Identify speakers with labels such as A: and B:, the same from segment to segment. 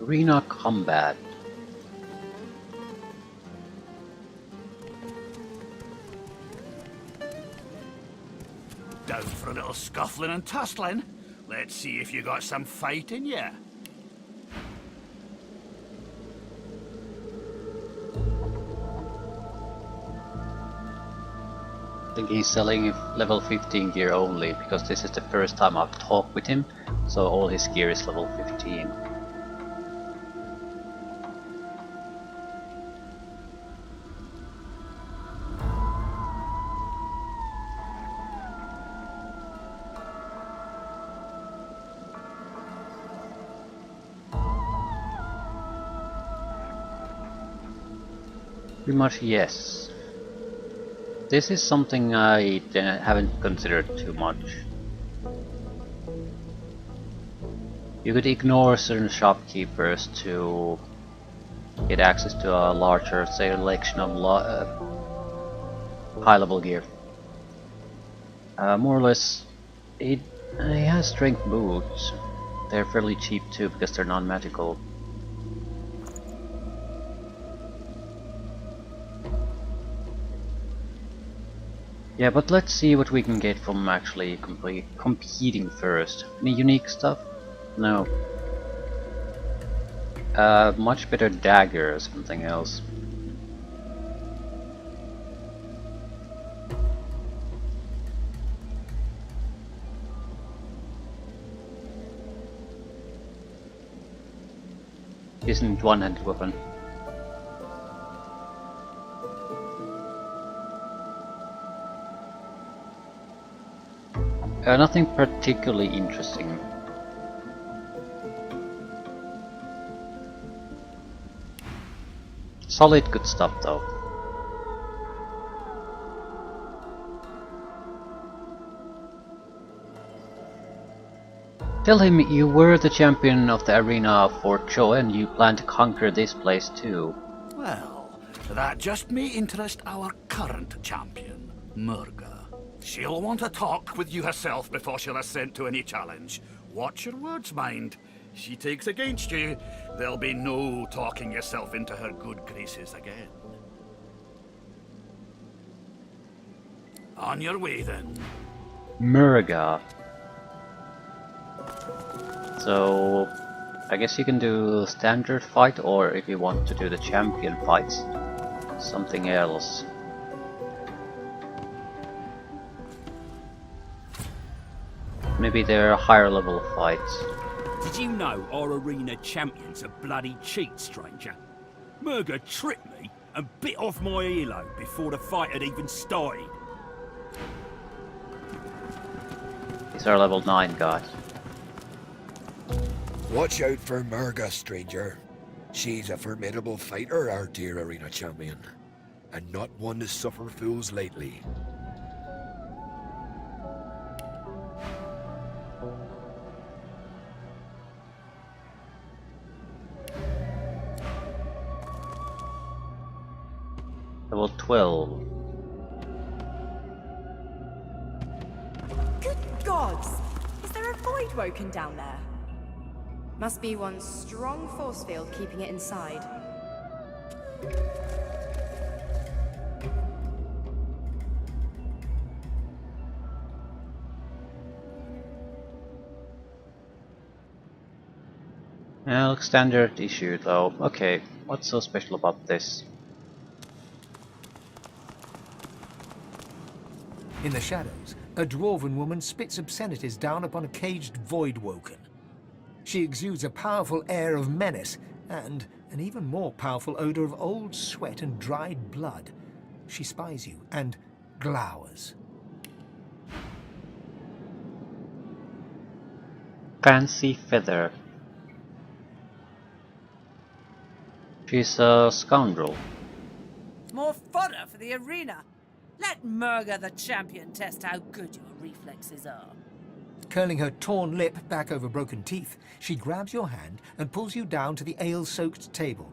A: Arena combat.
B: Down for a little scuffling and tussling? Let's see if you got some fight in ya.
A: I think he's selling level 15 gear only, because this is the first time I've talked with him, so all his gear is level 15. Pretty much yes. This is something I haven't considered too much. You could ignore certain shopkeepers to get access to a larger selection of high level gear. More or less, it has strength boots. They're fairly cheap too because they're non-magical. Yeah, but let's see what we can get from actually competing first. Any unique stuff? No. Much better dagger or something else. Isn't one-handed weapon. Nothing particularly interesting. Solid good stuff though. Tell him you were the champion of the arena of Fort Joe and you plan to conquer this place too.
B: Well, that just may interest our current champion, Murga. She'll want to talk with you herself before she'll assent to any challenge. Watch your words, mind. She takes against you, there'll be no talking yourself into her good graces again. On your way then.
A: Murga. So I guess you can do standard fight, or if you want to do the champion fights, something else. Maybe they're higher level fights.
C: Did you know our arena champion's a bloody cheat, stranger? Murga tricked me and bit off my earlobe before the fight had even started.
A: These are level 9 guys.
D: Watch out for Murga, stranger. She's a formidable fighter, our dear arena champion, and not one to suffer fools lately.
A: Level 12.
E: Good gods! Is there a void woken down there? Must be one strong force field keeping it inside.
A: Yeah, looks standard issue though. Okay, what's so special about this?
F: In the shadows, a dwarven woman spits obscenities down upon a caged void-woken. She exudes a powerful air of menace, and an even more powerful odor of old sweat and dried blood. She spies you, and glowers.
A: Fancy feather. She's a scoundrel.
G: More fodder for the arena. Let Murga the champion test how good your reflexes are.
F: Curling her torn lip back over broken teeth, she grabs your hand and pulls you down to the ale-soaked table.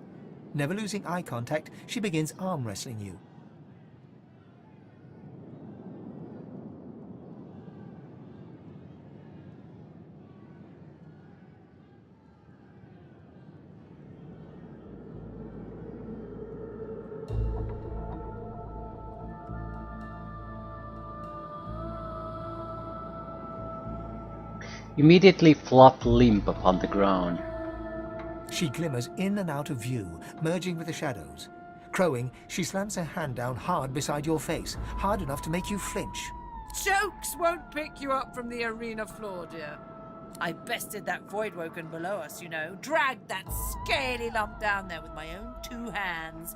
F: Never losing eye contact, she begins arm wrestling you.
A: immediately flop limp upon the ground.
F: She glimmers in and out of view, merging with the shadows. Crowing, she slams her hand down hard beside your face, hard enough to make you flinch.
G: Jokes won't pick you up from the arena floor, dear. I bested that Voidwoken below us, you know. Dragged that scaly lump down there with my own 2 hands.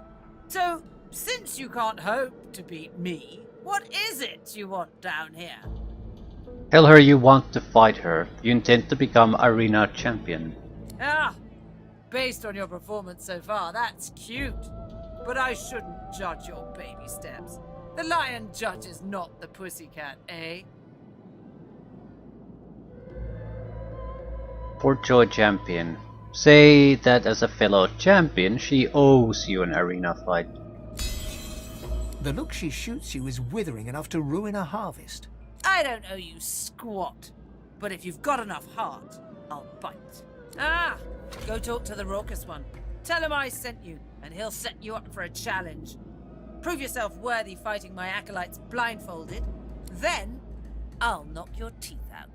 G: So, since you can't hope to beat me, what is it you want down here?
A: Tell her you want to fight her. You intend to become arena champion.
G: Ah, based on your performance so far, that's cute. But I shouldn't judge your baby steps. The lion judges not the pussycat, eh?
A: Portjoy champion. Say that as a fellow champion, she owes you an arena fight.
F: The look she shoots you is withering enough to ruin a harvest.
G: I don't owe you squat. But if you've got enough heart, I'll bite. Ah, go talk to the raucous one. Tell him I sent you, and he'll set you up for a challenge. Prove yourself worthy fighting my acolytes blindfolded. Then, I'll knock your teeth out.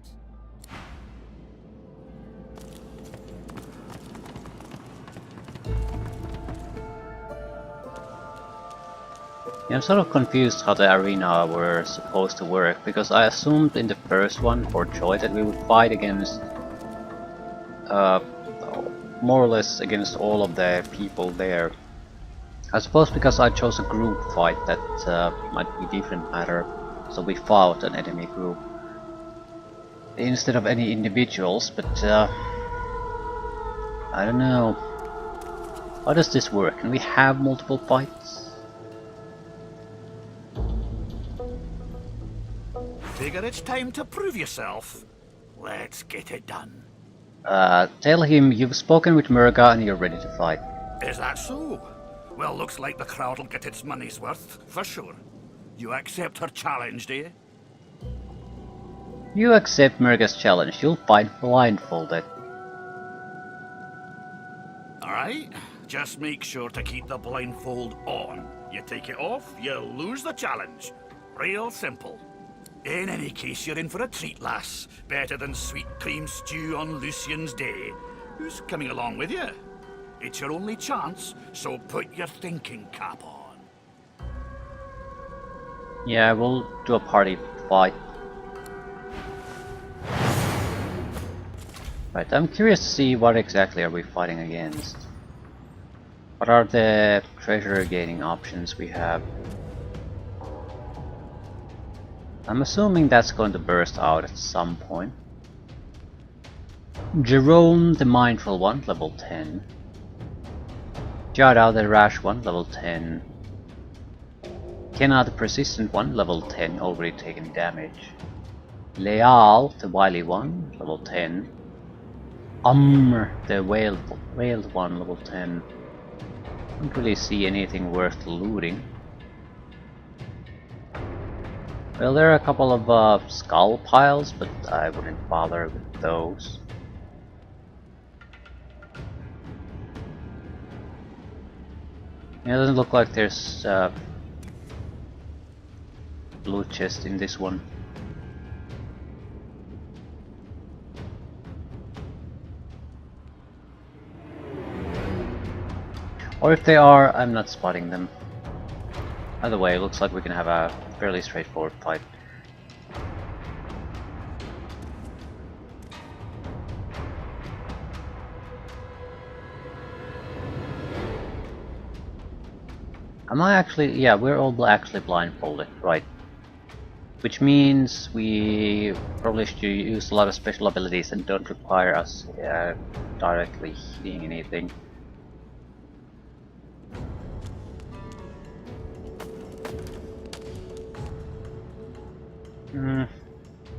A: Yeah, I'm sort of confused how the arena were supposed to work, because I assumed in the first one, for Joy, that we would fight against more or less against all of the people there. I suppose because I chose a group fight that might be different matter, so we fought an enemy group instead of any individuals, but I don't know. How does this work? Can we have multiple fights?
B: Figure it's time to prove yourself. Let's get it done.
A: Tell him you've spoken with Murga and you're ready to fight.
B: Is that so? Well, looks like the crowd'll get its money's worth, for sure. You accept her challenge, do you?
A: You accept Murga's challenge, you'll fight blindfolded.
B: Alright, just make sure to keep the blindfold on. You take it off, you lose the challenge. Real simple. In any case, you're in for a treat, lass. Better than sweet cream stew on Lucian's Day. Who's coming along with you? It's your only chance, so put your thinking cap on.
A: Yeah, we'll do a party fight. Right, I'm curious to see what exactly are we fighting against. What are the treasure gaining options we have? I'm assuming that's going to burst out at some point. Jerome the Mindful one, level 10. Jada the Rash one, level 10. Kenna the Persistent one, level 10, already taken damage. Leal the Wily one, level 10. The Wailed one, level 10. Don't really see anything worth looting. Well, there are a couple of skull piles, but I wouldn't bother with those. Yeah, it doesn't look like there's blue chest in this one. Or if they are, I'm not spotting them. Either way, it looks like we can have a fairly straightforward fight. Am I actually... yeah, we're all actually blindfolded, right. Which means we probably should use a lot of special abilities that don't require us directly hitting anything.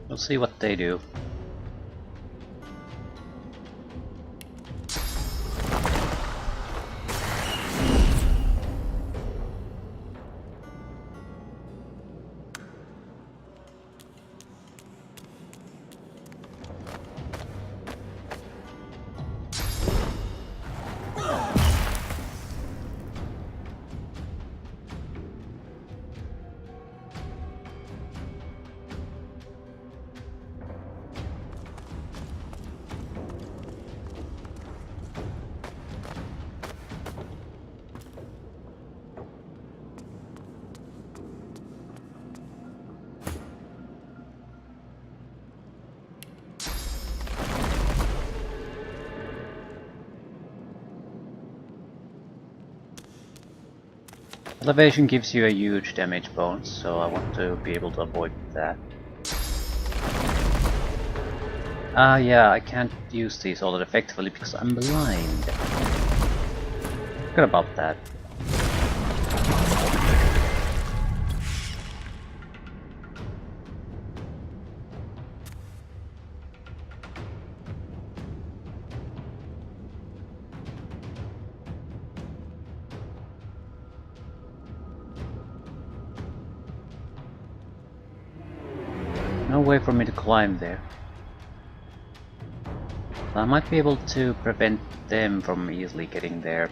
A: We'll see what they do. Elevation gives you a huge damage bonus, so I want to be able to avoid that. Yeah, I can't use these all that effectively because I'm blind. Forgot about that. No way for me to climb there. I might be able to prevent them from easily getting there.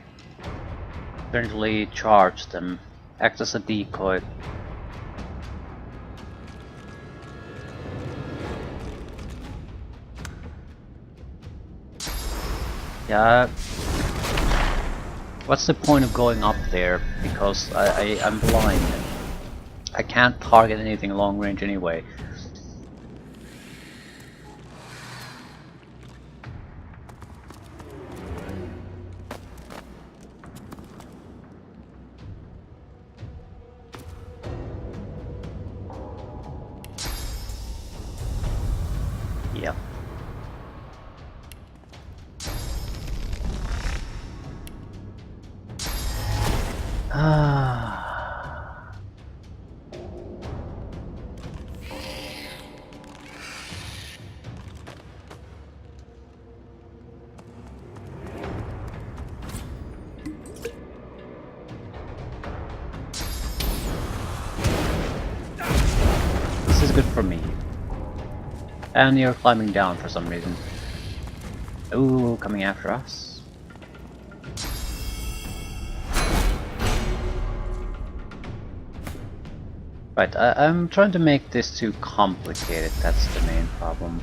A: Eventually charge them, act as a decoy. Yeah. What's the point of going up there? Because I'm blind. I can't target anything long range anyway. Yep. This is good for me. And you're climbing down for some reason. Ooh, coming after us. Right, I'm trying to make this too complicated, that's the main problem.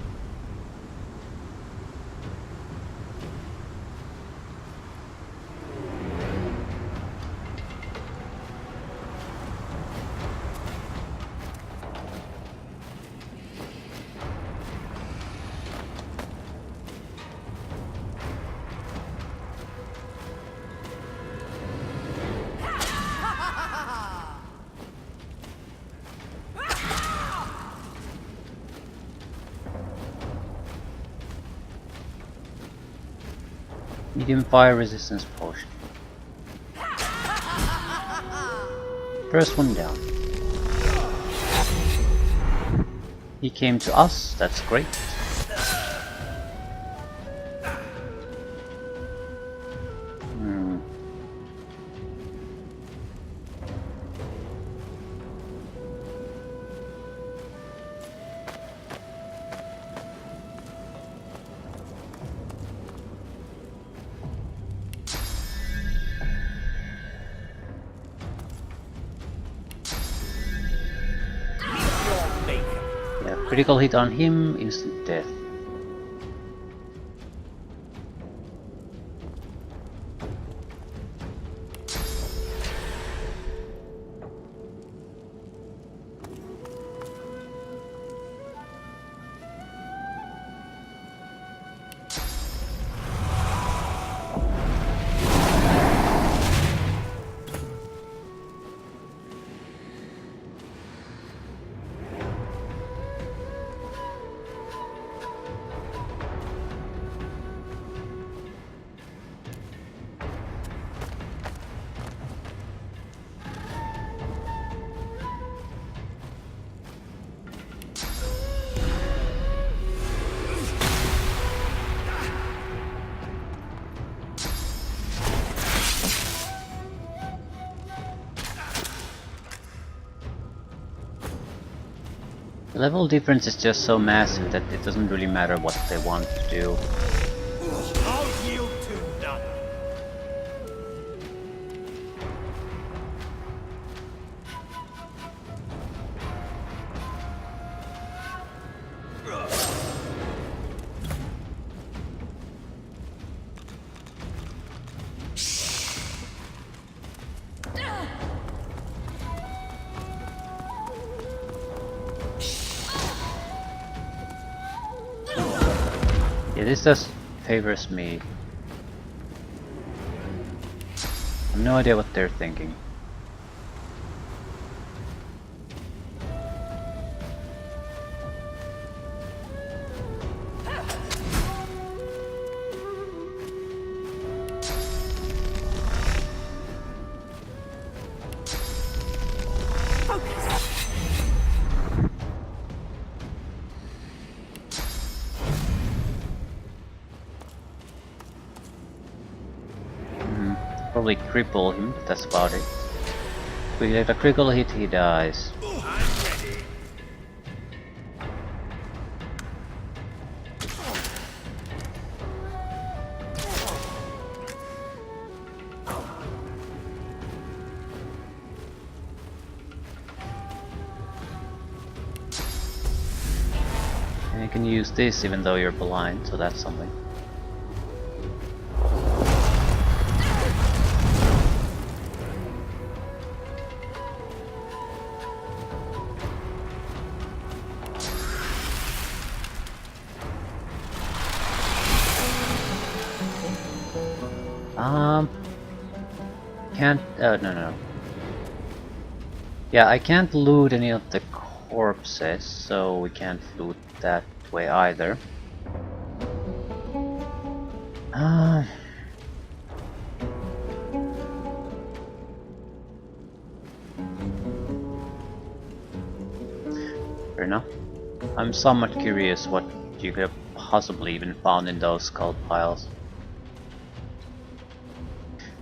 A: Medium fire resistance potion. First one down. He came to us, that's great. Critical hit on him, instant death. The level difference is just so massive that it doesn't really matter what they want to do.
C: I'll yield to none.
A: Yeah, this just favors me. I have no idea what they're thinking. probably cripple him, but that's about it. If we get a critical hit, he dies. And you can use this even though you're blind, so that's something. Can't, no. Yeah, I can't loot any of the corpses, so we can't loot that way either. Fair enough. I'm somewhat curious what you could have possibly even found in those skull piles.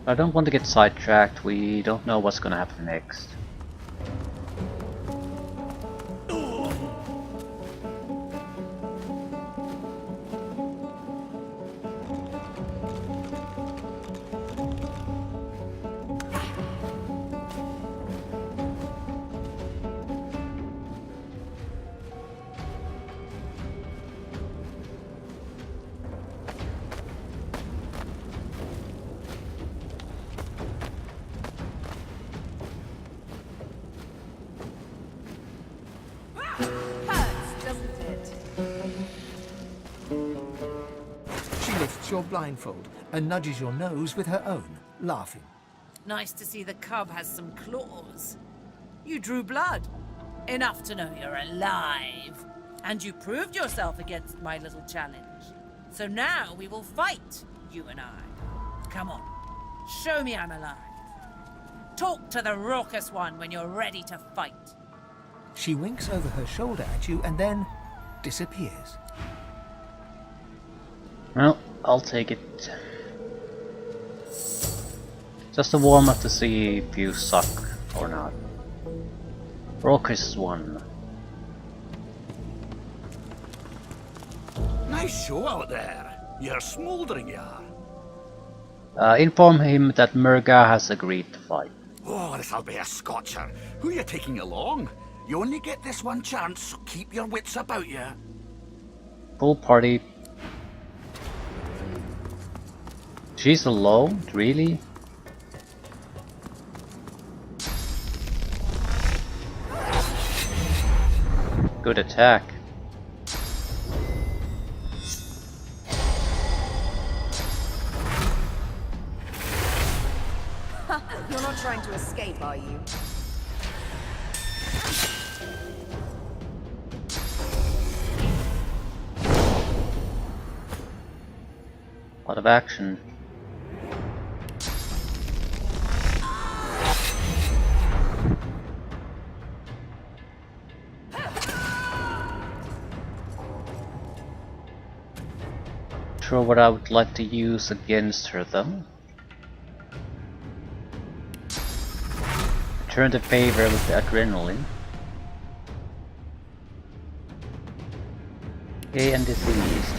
A: I don't want to get sidetracked, we don't know what's gonna happen next.
E: Hurts, doesn't it?
F: She lifts your blindfold and nudges your nose with her own, laughing.
G: Nice to see the cub has some claws. You drew blood. Enough to know you're alive. And you proved yourself against my little challenge. So now we will fight, you and I. Come on, show me I'm alive. Talk to the raucous one when you're ready to fight.
F: She winks over her shoulder at you and then disappears.
A: Well, I'll take it. Just a warm up to see if you suck or not. Raucous one.
B: Nice show out there. You're smouldering, you are.
A: Inform him that Murga has agreed to fight.
B: Oh, this'll be a scotcher. Who are you taking along? You only get this one chance, so keep your wits about you.
A: Full party. She's alone? Really? Good attack.
E: You're not trying to escape, are you?
A: Lot of action. Sure what I would like to use against her though. Return the favor with the adrenaline. Okay, and diseased.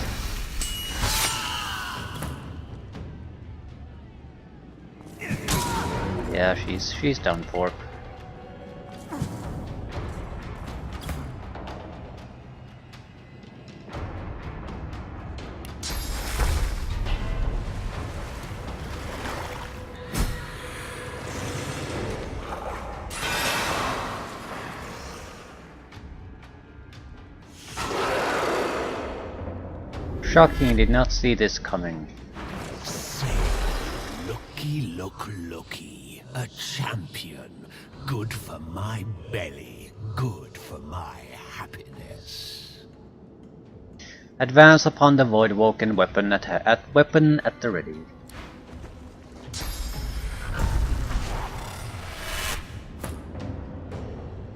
A: Yeah, she's done for. Shocking, did not see this coming.
C: Looky, a champion. Good for my belly, good for my happiness.
A: Advance upon the Voidwoken weapon at the ready.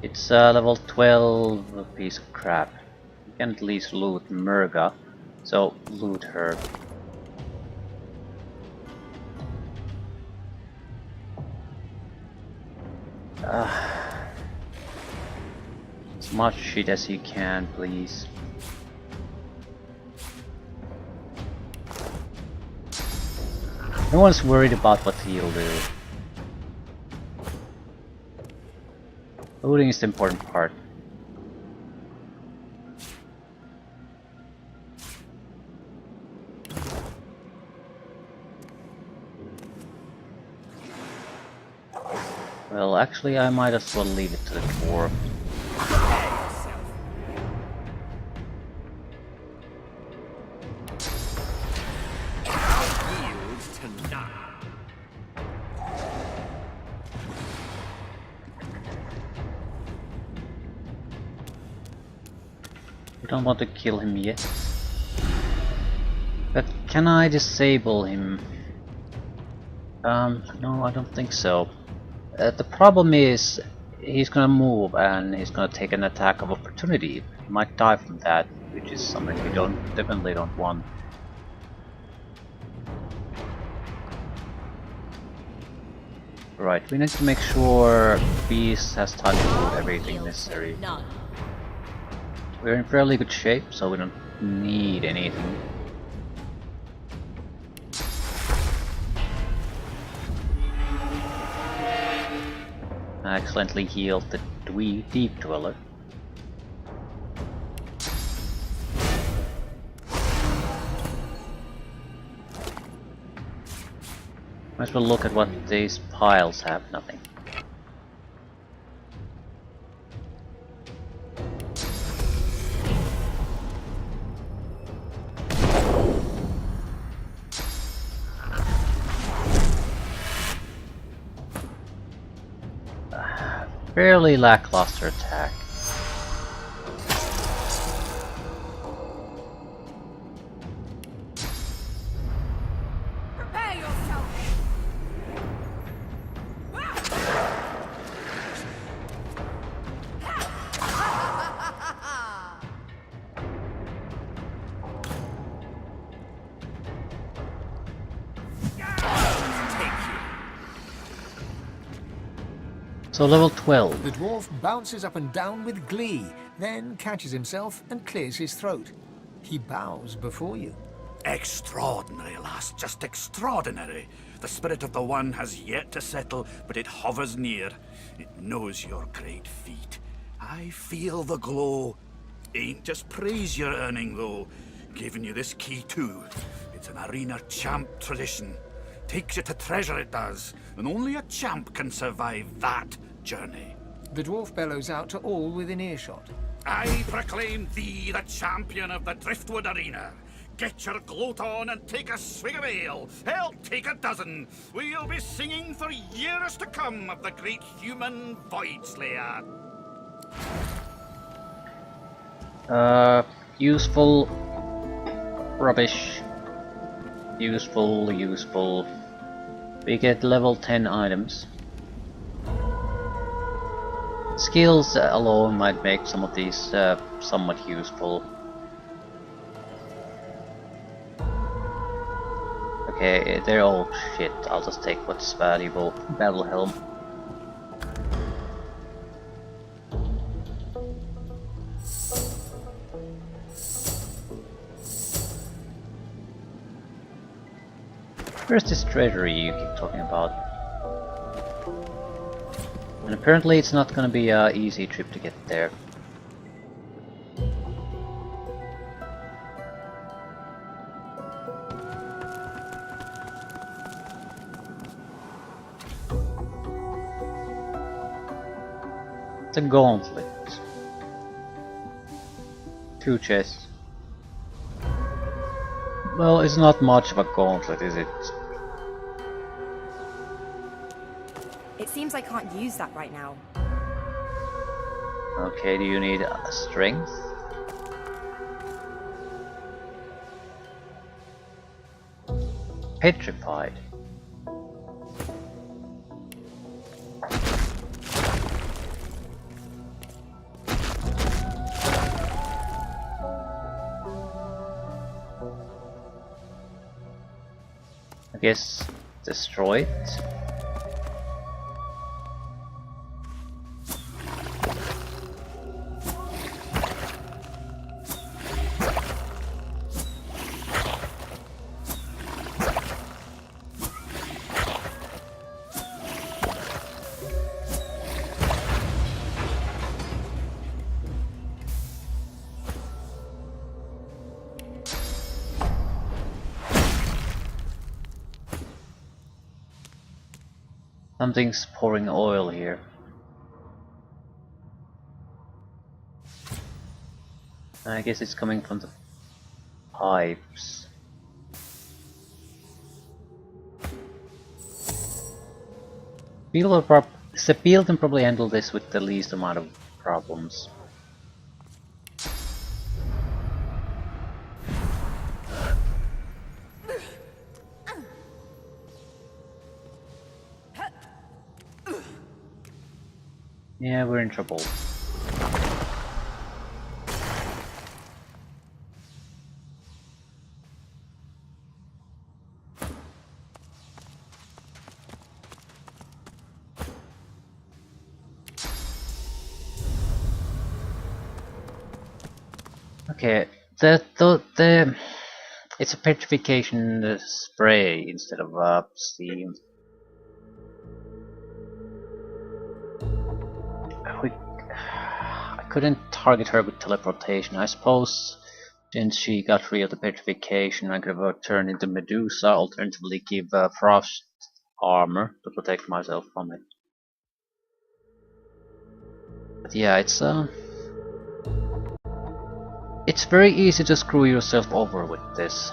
A: It's a level 12 piece of crap. You can at least loot Murga, so loot her. As much shit as you can, please. No one's worried about what he'll do. Looting is the important part. Well, actually, I might as well leave it to the dwarf. I don't want to kill him yet. But can I disable him? No, I don't think so. The problem is he's gonna move and he's gonna take an attack of opportunity. He might die from that, which is something we definitely don't want. Right, we need to make sure Beast has time to do everything necessary. We're in fairly good shape, so we don't need anything. I accidentally healed the Deep Dweller. Might as well look at what these piles have. Nothing. Fairly lackluster attack.
E: Prepare yourself!
A: So level 12.
F: The dwarf bounces up and down with glee, then catches himself and clears his throat. He bows before you.
B: Extraordinary, lass, just extraordinary. The spirit of the One has yet to settle, but it hovers near. It knows your great feat. I feel the glow. Ain't just praise you're earning, though. Giving you this key, too. It's an arena champ tradition. Takes you to treasure, it does. And only a champ can survive that journey.
F: The dwarf bellows out to all within earshot.
B: I proclaim thee the champion of the Driftwood arena. Get your gloat on and take a swig of ale. Hell, take a dozen. We'll be singing for years to come of the great human Void Slayer.
A: Useful. Rubbish. Useful, useful. We get level 10 items. Skills alone might make some of these somewhat useful. Okay, they're all shit. I'll just take what's valuable. Battle Helm. Where's this treasury you keep talking about? And apparently it's not gonna be an easy trip to get there. It's a gauntlet. 2 chests. Well, it's not much of a gauntlet, is it?
E: It seems I can't use that right now.
A: Okay, do you need strength? Petrified. I guess destroy it. Something's pouring oil here. I guess it's coming from the pipes. Sepil can probably handle this with the least amount of problems. Yeah, we're in trouble. Okay, it's a petrification spray instead of steam. I couldn't target her with teleportation. I suppose since she got rid of the petrification, I could have turned into Medusa, alternatively give frost armor to protect myself from it. But yeah, it's very easy to screw yourself over with this.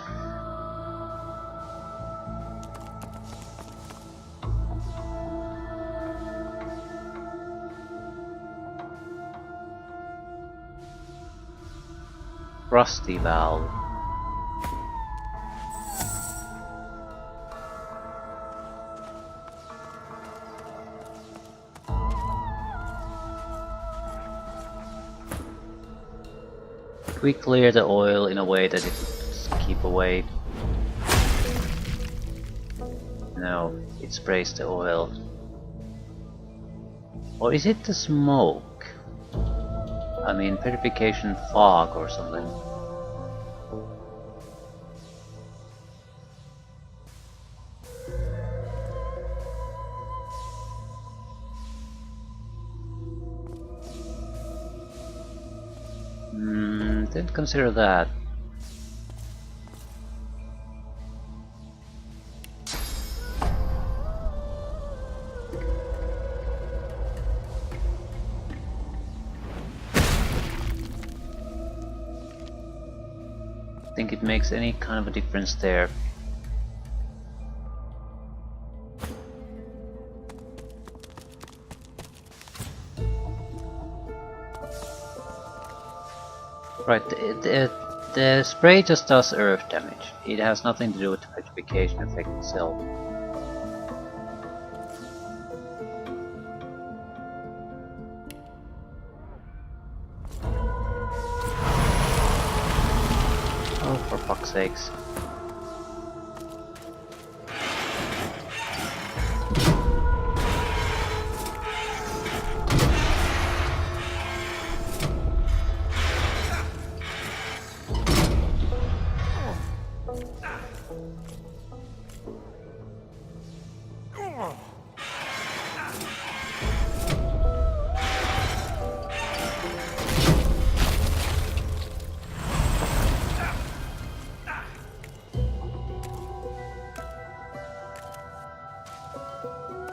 A: Rusty valve. We clear the oil in a way that it would keep away. No, it sprays the oil. Or is it the smoke? I mean, purification fog or something. Didn't consider that. Think it makes any kind of a difference there. Right, the spray just does earth damage. It has nothing to do with the petrification effect itself. Oh, for fuck's sakes.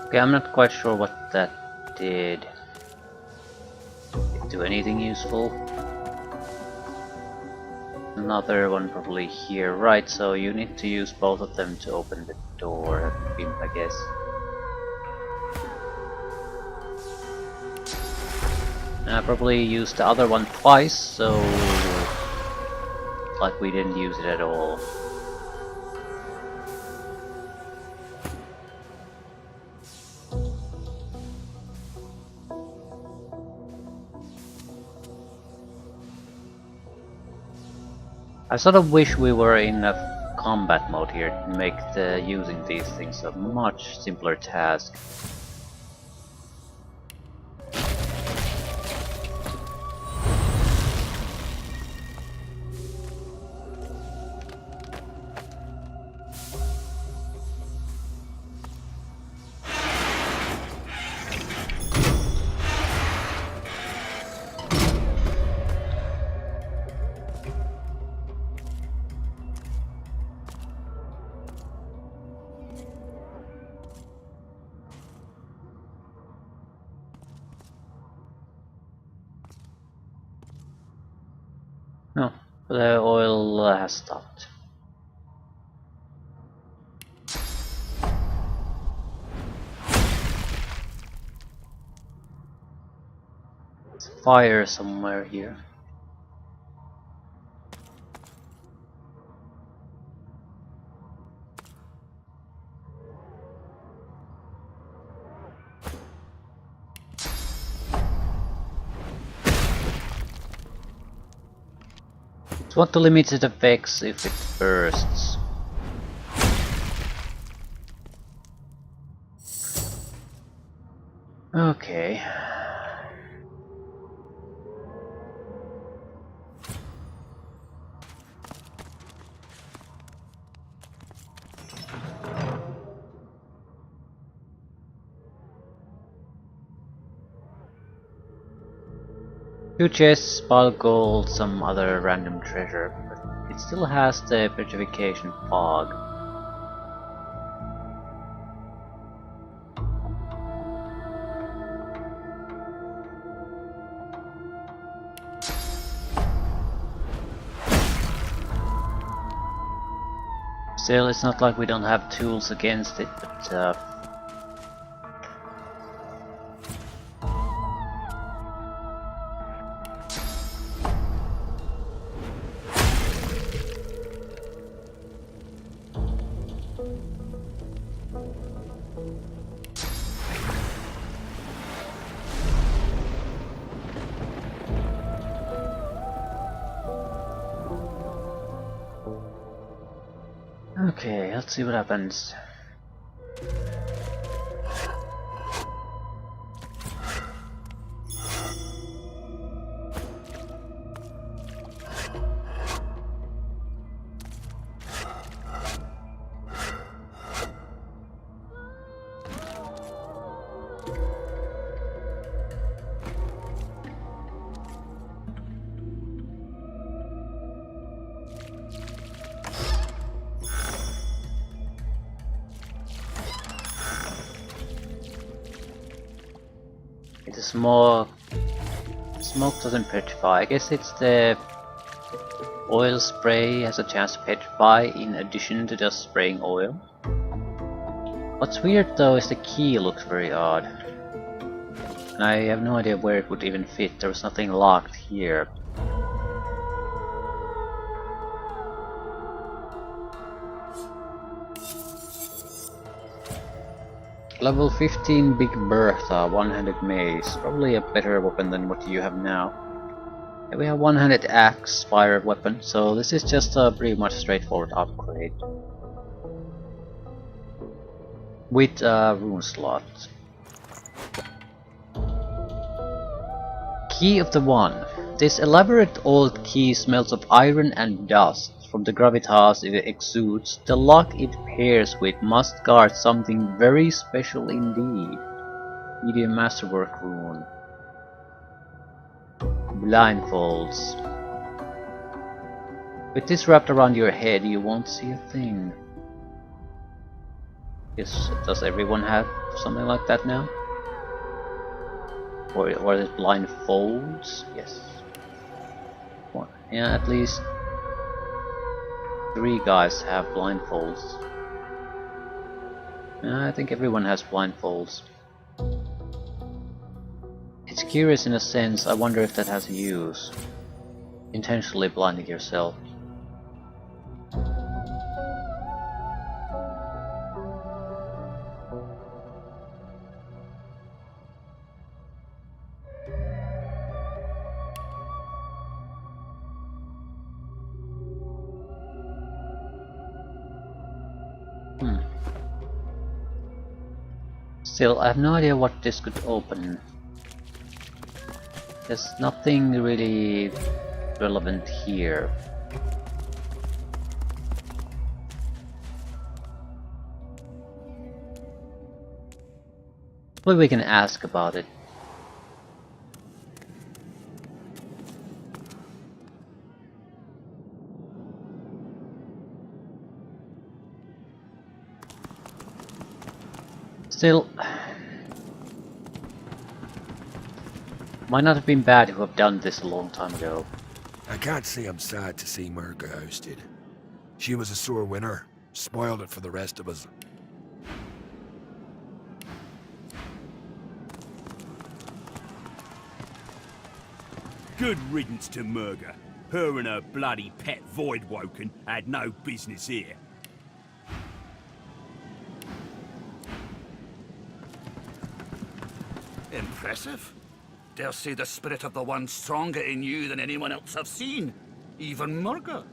A: Okay, I'm not quite sure what that did. Did it do anything useful? Another one probably here. Right, so you need to use both of them to open the door, I guess. And I probably used the other one twice, so like we didn't use it at all. I sort of wish we were in a combat mode here to make using these things a much simpler task. No, the oil has stopped. There's fire somewhere here. Just want to limit its effects if it bursts. Okay. Two chests, pile gold, some other random treasure, but it still has the petrification fog. Still, it's not like we don't have tools against it, but okay, let's see what happens. The smoke doesn't petrify. I guess it's the oil spray has a chance to petrify in addition to just spraying oil. What's weird though is the key looks very odd. And I have no idea where it would even fit. There was nothing locked here. Level 15 Big Bertha, one-handed mace, probably a better weapon than what you have now. Yeah, we have one-handed axe, fire weapon, so this is just a pretty much straightforward upgrade. With a rune slot. Key of the One. This elaborate old key smells of iron and dust. From the gravitas it exudes, the lock it pairs with must guard something very special indeed. Medium masterwork rune. Blindfolds. With this wrapped around your head, you won't see a thing. Yes, does everyone have something like that now? Or is it blindfolds? Yes. One. Yeah, at least 3 guys have blindfolds. I think everyone has blindfolds. It's curious in a sense. I wonder if that has a use. Intentionally blinding yourself. Still, I have no idea what this could open. There's nothing really relevant here. Well, we can ask about it. Still, might not have been bad to have done this a long time ago.
D: I can't say I'm sad to see Murga ousted. She was a sore winner, spoiled it for the rest of us.
C: Good riddance to Murga. Her and her bloody pet Voidwoken had no business here.
B: Impressive. Dare say the spirit of the one stronger in you than anyone else I've seen. Even Murga.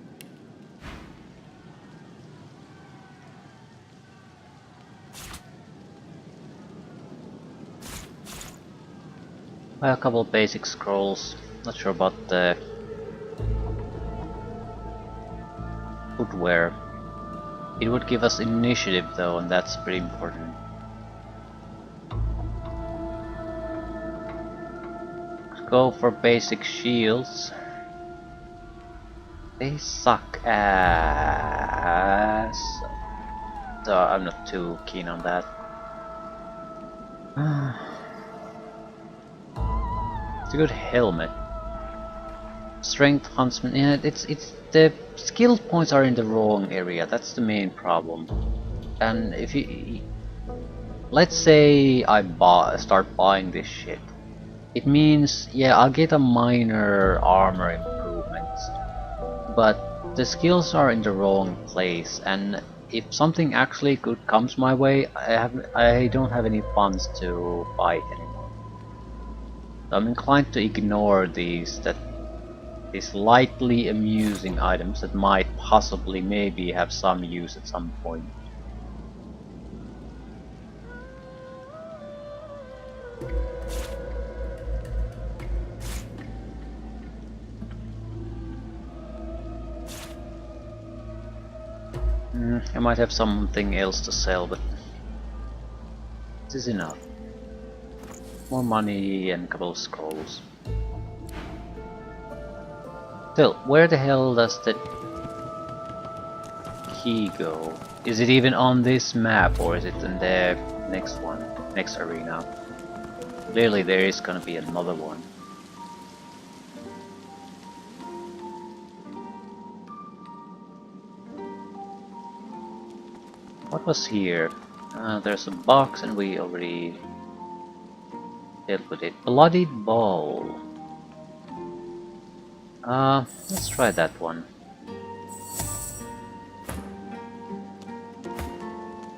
A: A couple basic scrolls. Not sure about the footwear. It would give us initiative though, and that's pretty important. Let's go for basic shields. They suck ass. So I'm not too keen on that. It's a good helmet. Strength Huntsman. Yeah, it's the skill points are in the wrong area. That's the main problem. And if you let's say I start buying this shit, it means yeah I'll get a minor armor improvement, but the skills are in the wrong place. And if something actually good comes my way, I don't have any funds to buy it anymore. So I'm inclined to ignore these lightly amusing items that might possibly maybe have some use at some point. I might have something else to sell, but this is enough. More money and a couple of scrolls. Still, where the hell does the key go? Is it even on this map, or is it in the next one? Next arena? Clearly there is gonna be another one. What was here? There's a box and we already dealt with it. Bloodied Ball. Let's try that one.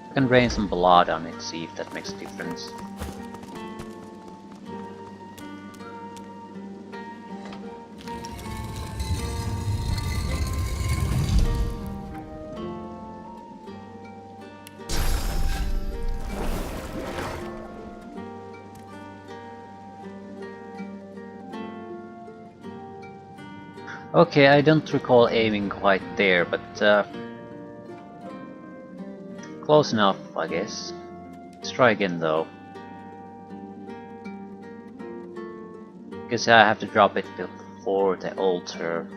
A: I can rain some blood on it, see if that makes a difference. Okay, I don't recall aiming quite there, but close enough, I guess. Let's try again though. Guess I have to drop it before the altar.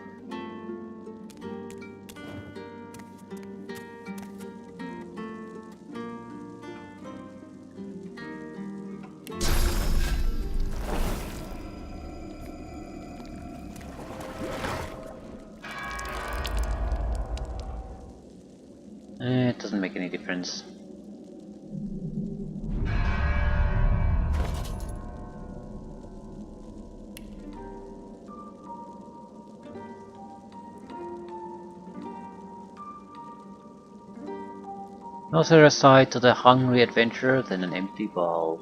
A: It doesn't make any difference. No other aside to the hungry adventurer than an empty ball.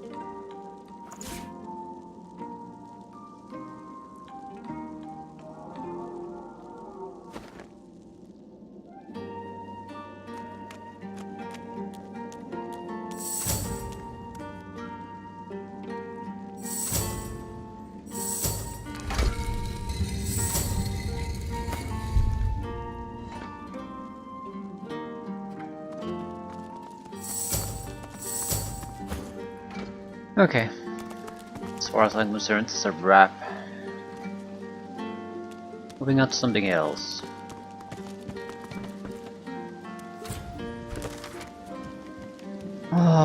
A: Okay, as far as I'm concerned, it's a wrap. Moving on to something else.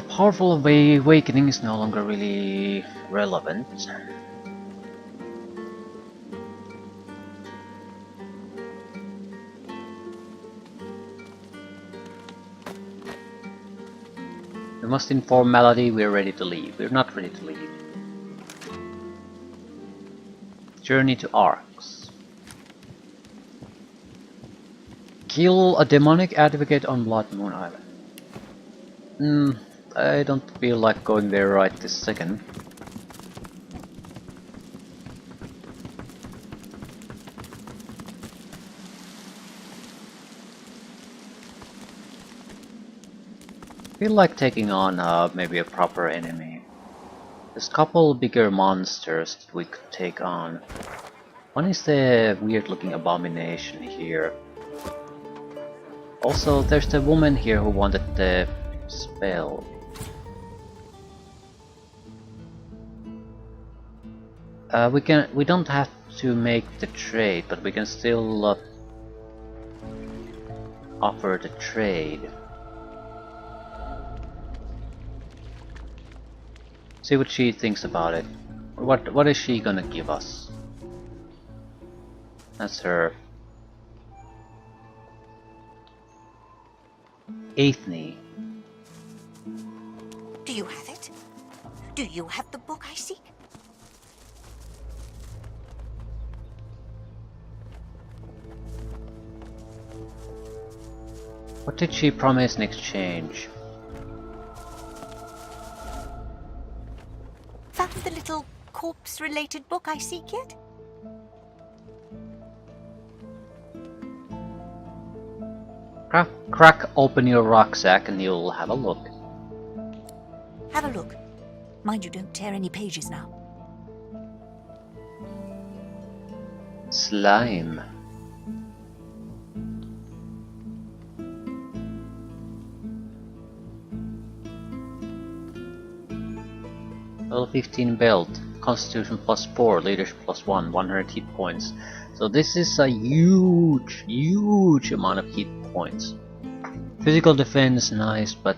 A: Powerful Awakening is no longer really relevant. We must inform Melody we're ready to leave. We're not ready to leave. Journey to Arx. Kill a demonic advocate on Blood Moon Island. I don't feel like going there right this second. I feel like taking on maybe a proper enemy. There's a couple bigger monsters that we could take on. One is the weird looking abomination here. Also, there's the woman here who wanted the spell. We don't have to make the trade, but we can still offer the trade. See what she thinks about it. What is she gonna give us? That's her. Aethne.
H: Do you have it? Do you have the book I seek?
A: What did she promise in exchange?
H: Found the little corpse-related book I seek yet?
A: Crack open your rucksack and you'll have a look.
H: Have a look. Mind you don't tear any pages now.
A: Slime. Level 15 belt, Constitution +4, Leadership +1, 100 hit points. So this is a huge amount of hit points. Physical defense, nice, but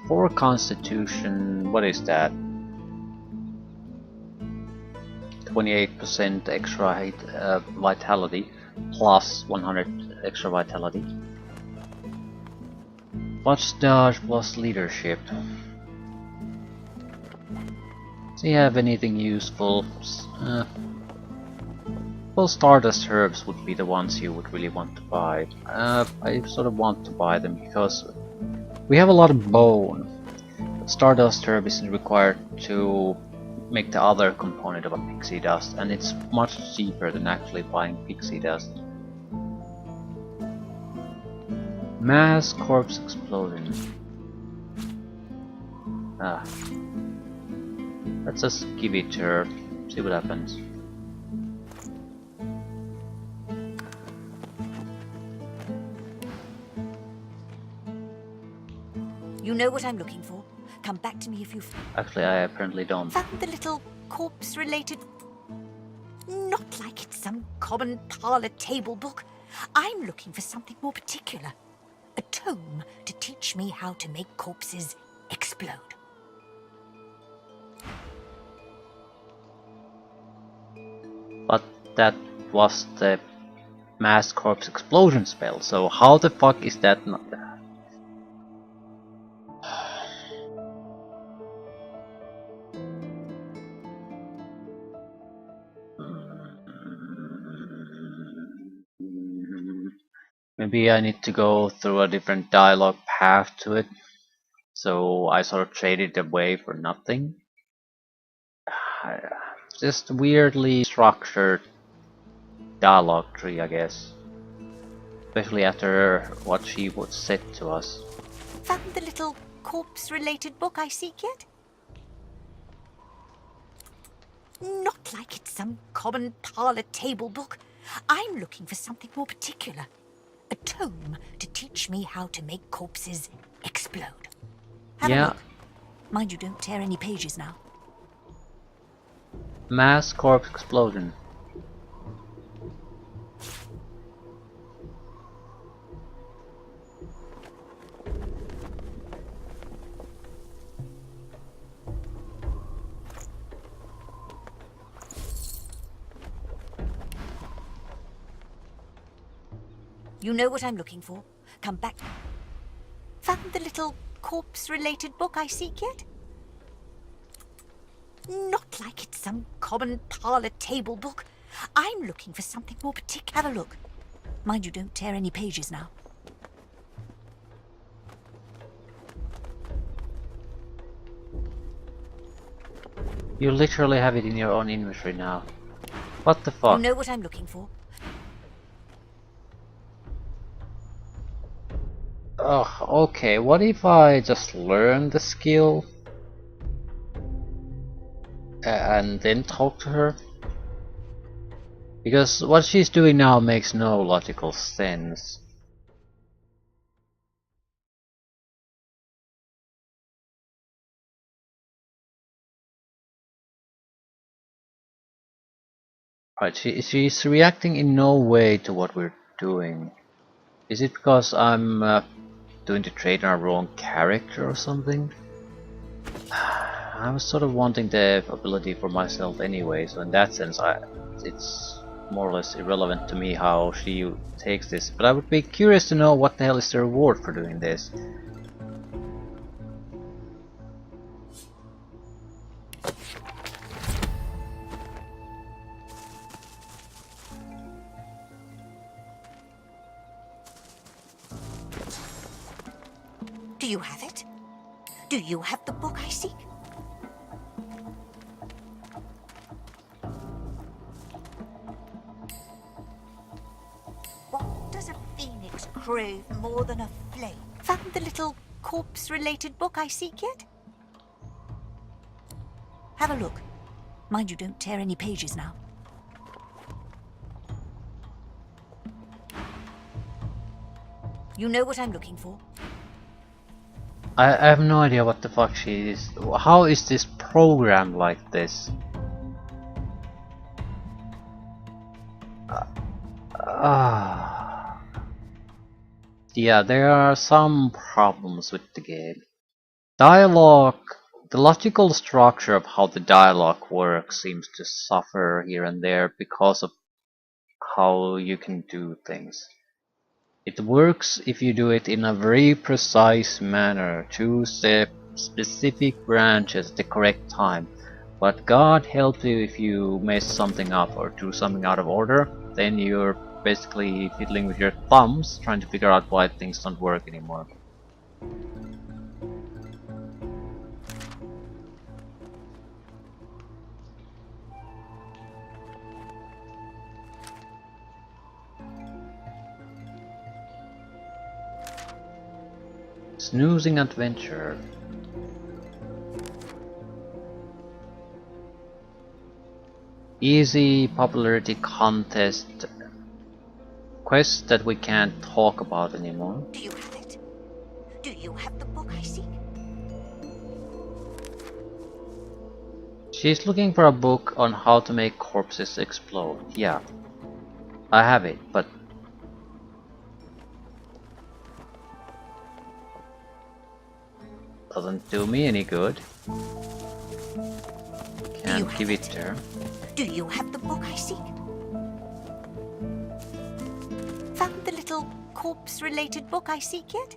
A: for Constitution, what is that? 28% extra hit, vitality, plus 100 extra vitality. Plus dodge, plus leadership. Do you have anything useful? Well, Stardust herbs would be the ones you would really want to buy. I sort of want to buy them because we have a lot of bone. But Stardust herb isn't required to make the other component of a pixie dust, and it's much cheaper than actually buying pixie dust. Mass corpse explosion. Let's just give it to her, see what happens.
H: You know what I'm looking for. Come back to me if you've...
A: Actually, I apparently don't.
H: Found the little corpse-related... Not like it's some common parlour table book. I'm looking for something more particular. A tome to teach me how to make corpses explode.
A: But that was the mass corpse explosion spell, so how the fuck is that not there? Maybe I need to go through a different dialogue path to it, so I sort of traded away for nothing. Just weirdly structured dialogue tree, I guess. Especially after what she would said to us.
H: Found the little corpse-related book I seek yet? Not like it's some common parlour table book. I'm looking for something more particular. A tome to teach me how to make corpses explode. Have a look. Mind you don't tear any pages now.
A: Mass corpse explosion.
H: You know what I'm looking for. Come back. Found the little corpse-related book I seek yet? Not like it's some common parlour table book. I'm looking for something more particular. Have a look. Mind you don't tear any pages now.
A: You literally have it in your own inventory now. What the
H: You
A: fuck?
H: know what I'm looking for?
A: Ugh, okay, what if I just learn the skill and then talk to her? Because what she's doing now makes no logical sense. Right, she's reacting in no way to what we're doing. Is it because I'm doing the trade on a wrong character or something? I was sort of wanting the ability for myself anyway, so in that sense it's more or less irrelevant to me how she takes this, but I would be curious to know what the hell is the reward for doing this.
H: Do you have it? Do you have the book I seek? What does a phoenix crave more than a flame? Found the little corpse-related book I seek yet? Have a look. Mind you don't tear any pages now. You know what I'm looking for?
A: I have no idea what the fuck she is. How is this programmed like this? Yeah, there are some problems with the game. Dialogue, the logical structure of how the dialogue works seems to suffer here and there because of how you can do things. It works if you do it in a very precise manner, choose the specific branches at the correct time, but God help you if you mess something up or do something out of order, then you're basically fiddling with your thumbs trying to figure out why things don't work anymore. Snoozing adventure. Easy popularity contest. Quest that we can't talk about anymore.
H: Do you have it? Do you have the book I seek?
A: She's looking for a book on how to make corpses explode. Yeah, I have it, but doesn't do me any good. Can't give it to her.
H: Do you have the book I seek? Found the little corpse-related book I seek yet?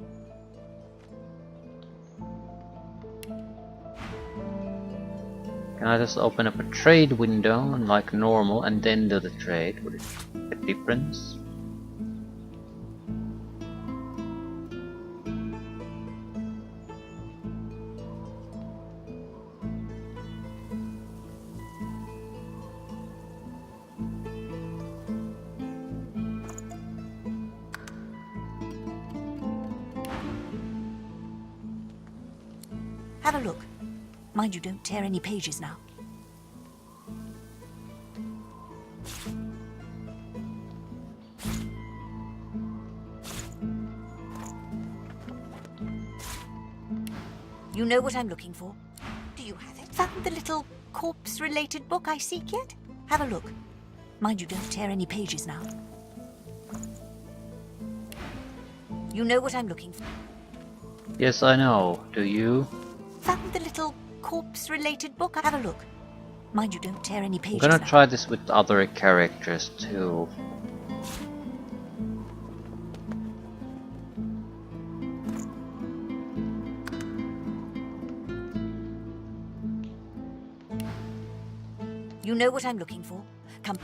A: Can I just open up a trade window and like normal and then do the trade? Would it make a difference?
H: Have a look. Mind you don't tear any pages now. You know what I'm looking for? Do you have it? Found the little corpse-related book I seek yet? Have a look. Mind you don't tear any pages now. You know what I'm looking for?
A: Yes, I know. Do you?
H: Found the little corpse-related book. Have a look. Mind you don't tear any
A: I'm
H: pages
A: gonna
H: now.
A: try this with other characters too.
H: You know what I'm looking for. Come.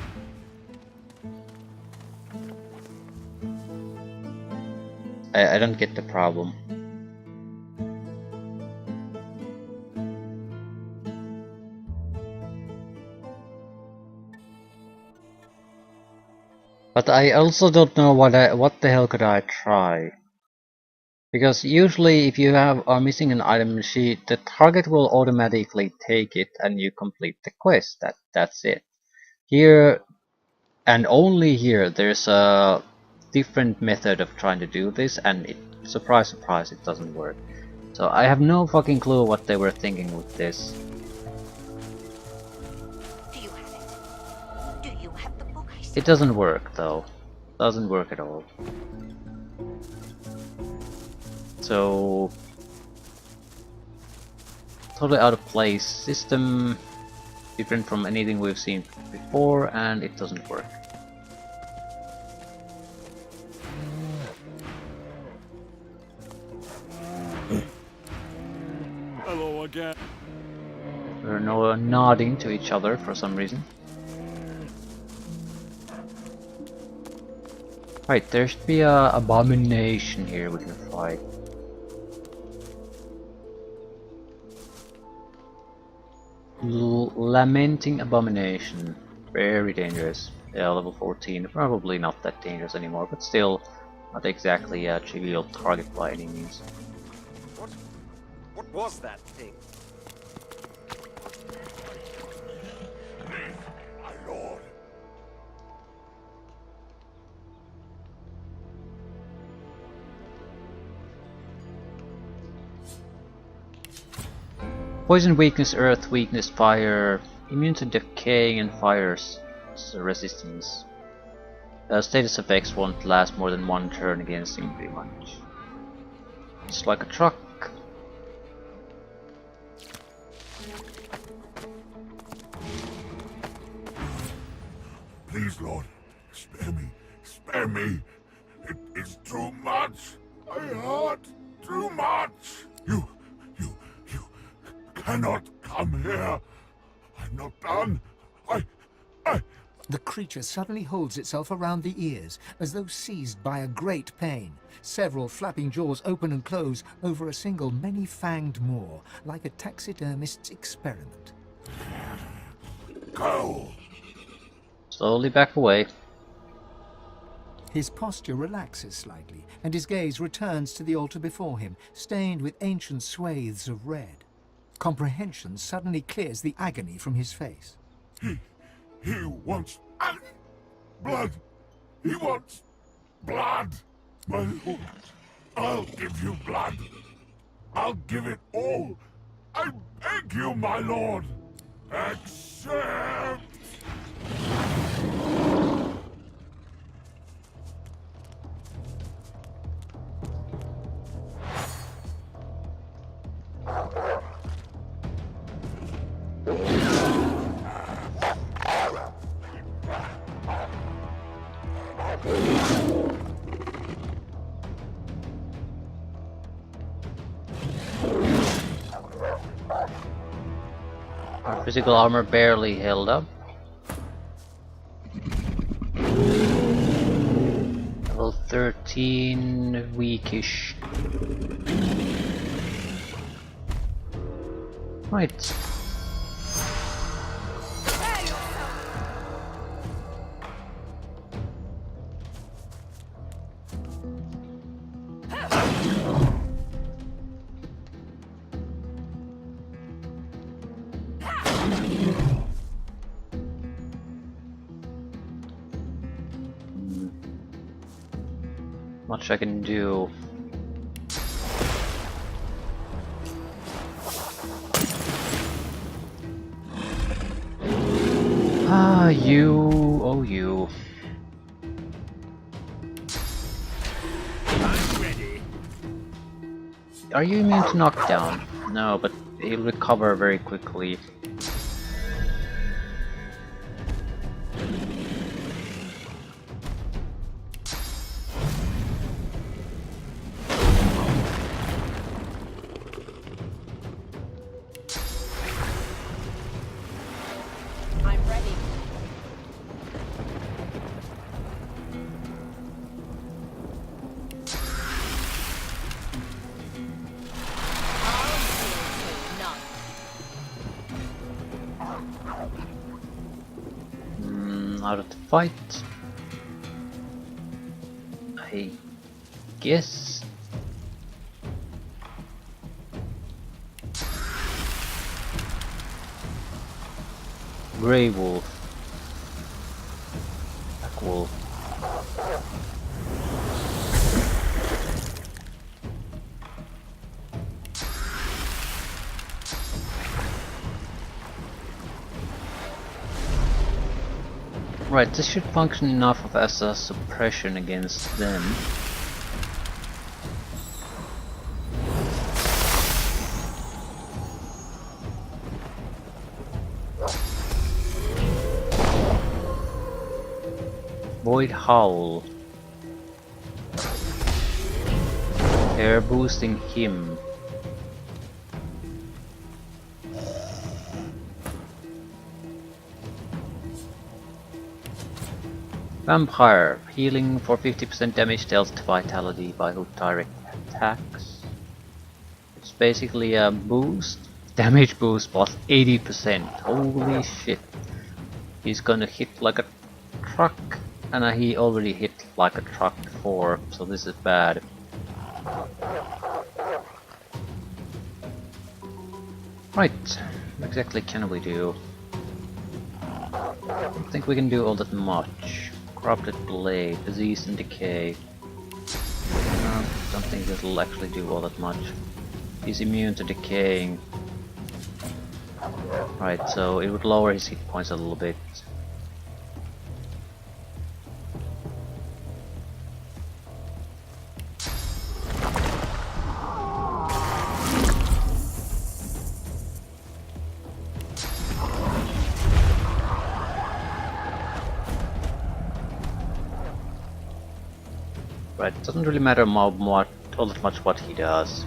A: I don't get the problem. But I also don't know what the hell could I try. Because usually if you are missing an item sheet, the target will automatically take it and you complete the quest. That's it. Here, and only here, there's a different method of trying to do this, and surprise surprise, it doesn't work. So I have no fucking clue what they were thinking with this.
H: Do you have it? Do you have the book I sent?
A: It doesn't work though. Doesn't work at all. So totally out of place. System different from anything we've seen before, and it doesn't work.
C: Hello again.
A: We're no nodding to each other for some reason. Right, there should be a abomination here we can fight. Lamenting abomination. Very dangerous. Yeah, level 14. Probably not that dangerous anymore, but still not exactly a trivial target by any means.
I: What was that thing?
D: My lord.
A: Poison weakness, earth weakness, fire, immune to decaying and fire's resistance. Status effects won't last more than one turn against him pretty much. It's like a truck.
D: Please, Lord, spare me. Spare me. It is too much. I hurt too much. You cannot come here. I'm not done.
F: The creature suddenly holds itself around the ears, as though seized by a great pain. Several flapping jaws open and close over a single many-fanged maw, like a taxidermist's experiment.
D: Go.
A: Slowly back away.
F: His posture relaxes slightly, and his gaze returns to the altar before him, stained with ancient swathes of red. Comprehension suddenly clears the agony from his face.
D: He wants blood. He wants blood. My lord, I'll give you blood. I'll give it all. I beg you, my lord. Accept.
A: Our physical armor barely held up. Level 13, weakish. Right. Much I can do. Ah, you, oh you.
C: I'm ready.
A: Are you immune to knockdown? No, but he'll recover very quickly.
E: I'm ready.
A: out of the fight. I guess. Grey Wolf. Black Wolf. Right, this should function enough of as a suppression against them. Void Howl. Air boosting him. Vampire, healing for 50% damage dealt to vitality by hook direct attacks. It's basically a boost, damage boost plus 80%. Holy shit. He's gonna hit like a truck, and he already hit like a truck before, so this is bad. Right, what exactly can we do? I don't think we can do all that much. Corrupted Blade, Disease and Decay. No, don't think it'll actually do all that much. He's immune to decaying. Right, so it would lower his hit points a little bit. Right, it doesn't really matter all that much what he does.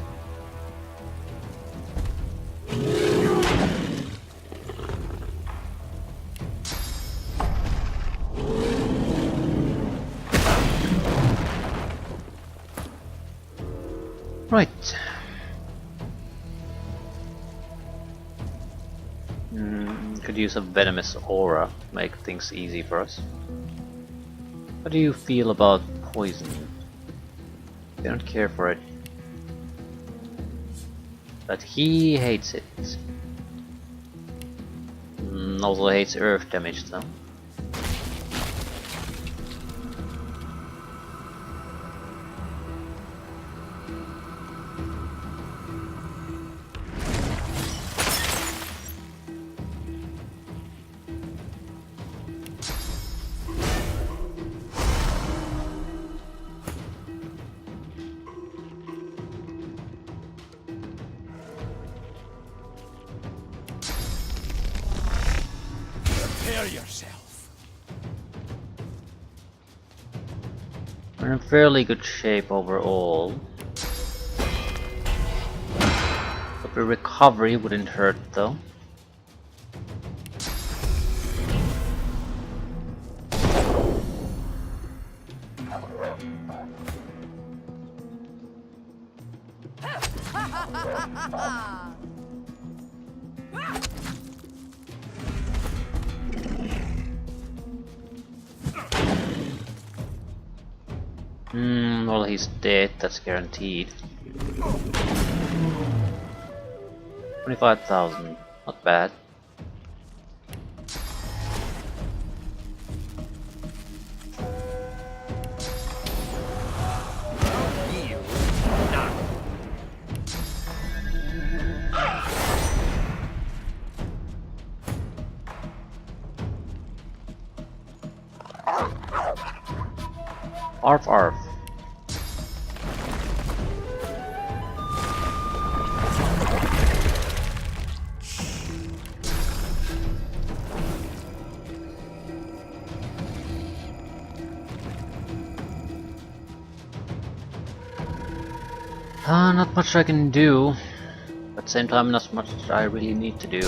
A: Right. Could use a venomous aura to make things easy for us. How do you feel about poison? I don't care for it. But he hates it. Also hates earth damage though.
C: Prepare yourself.
A: We're in fairly good shape overall. But the recovery wouldn't hurt though. Well, he's dead, that's guaranteed. 25,000, not bad. Arf arf. Not much I can do, but at the same time not much I really need to do.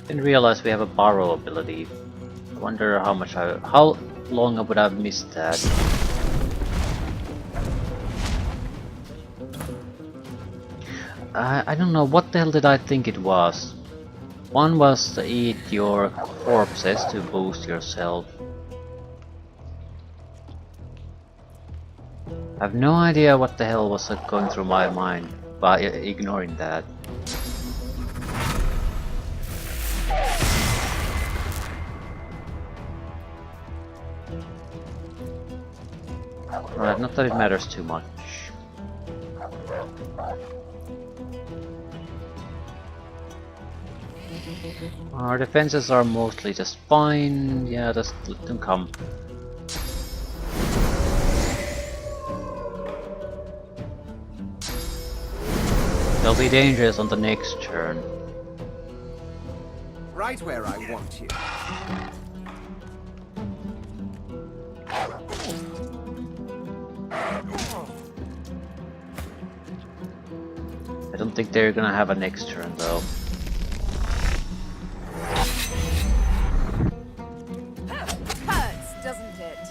A: Didn't realize we have a borrow ability. I wonder how long I would have missed that. I don't know, what the hell did I think it was? One was to eat your corpses to boost yourself. I have no idea what the hell was going through my mind by ignoring that. Right, not that it matters too much. Our defenses are mostly just fine. Yeah, just let them come. They'll be dangerous on the next turn.
I: Right where I want you.
A: I don't think they're gonna have a next turn though.
E: Hurts, doesn't it?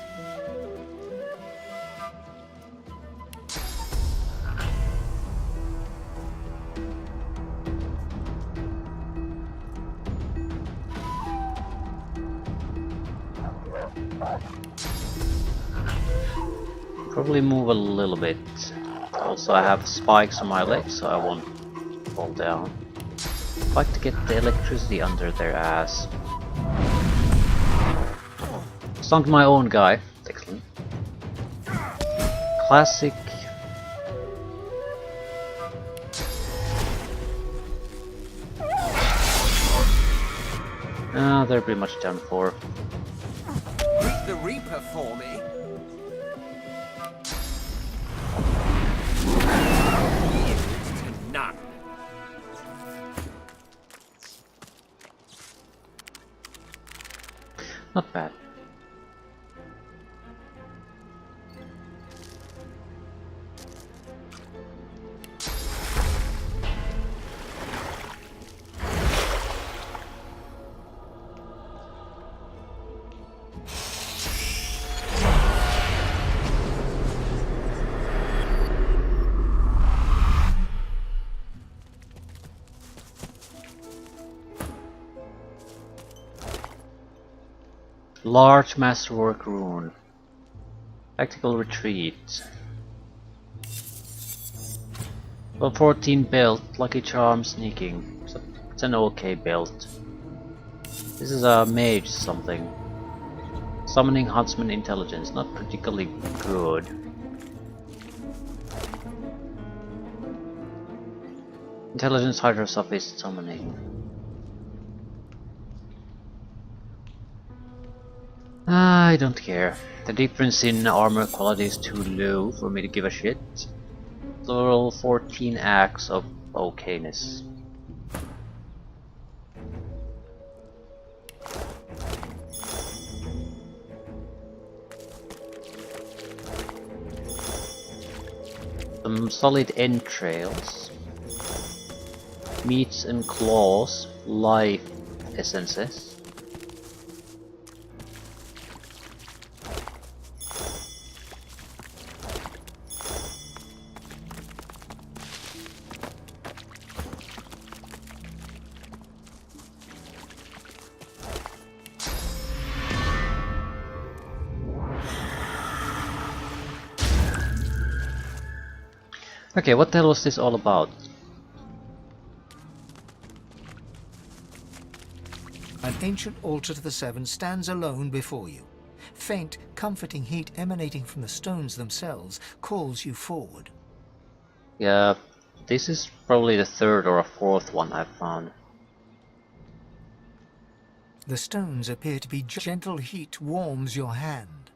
A: Probably move a little bit. Also, I have spikes on my legs, so I won't fall down. I'd like to get the electricity under their ass. Stunk my own guy. Excellent. Classic. Ah, they're pretty much done for.
I: Meet the Reaper for me. Yield to none.
A: Not bad. Large masterwork rune. Tactical retreat. Well, 14 belt, lucky charm, sneaking. So it's an okay belt. This is a mage something. Summoning huntsman intelligence, not particularly good. Intelligence hydrosophist summoning. I don't care. The difference in armor quality is too low for me to give a shit. Level 14 acts of okayness. Some solid entrails. Meats and claws. Life essences. Okay, what the hell was this all about?
F: An ancient altar to the Seven stands alone before you. Faint, comforting heat emanating from the stones themselves calls you forward.
A: Yeah, this is probably the third or a fourth one I've found.
F: The stones appear to be gentle heat warms your hand.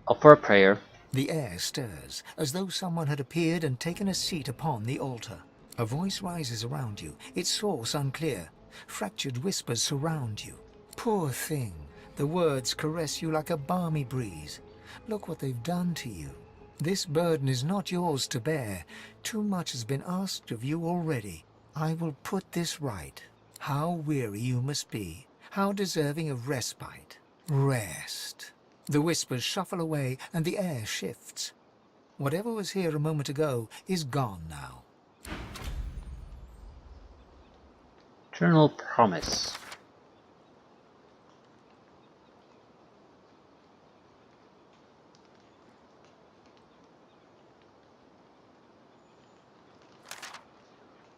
A: Offer a prayer.
F: The air stirs, as though someone had appeared and taken a seat upon the altar. A voice rises around you, its source unclear. Fractured whispers surround you. Poor thing, the words caress you like a balmy breeze. Look what they've done to you. This burden is not yours to bear. Too much has been asked of you already. I will put this right. How weary you must be. How deserving of respite. Rest. The whispers shuffle away and the air shifts. Whatever was here a moment ago is gone now.
A: Eternal Promise.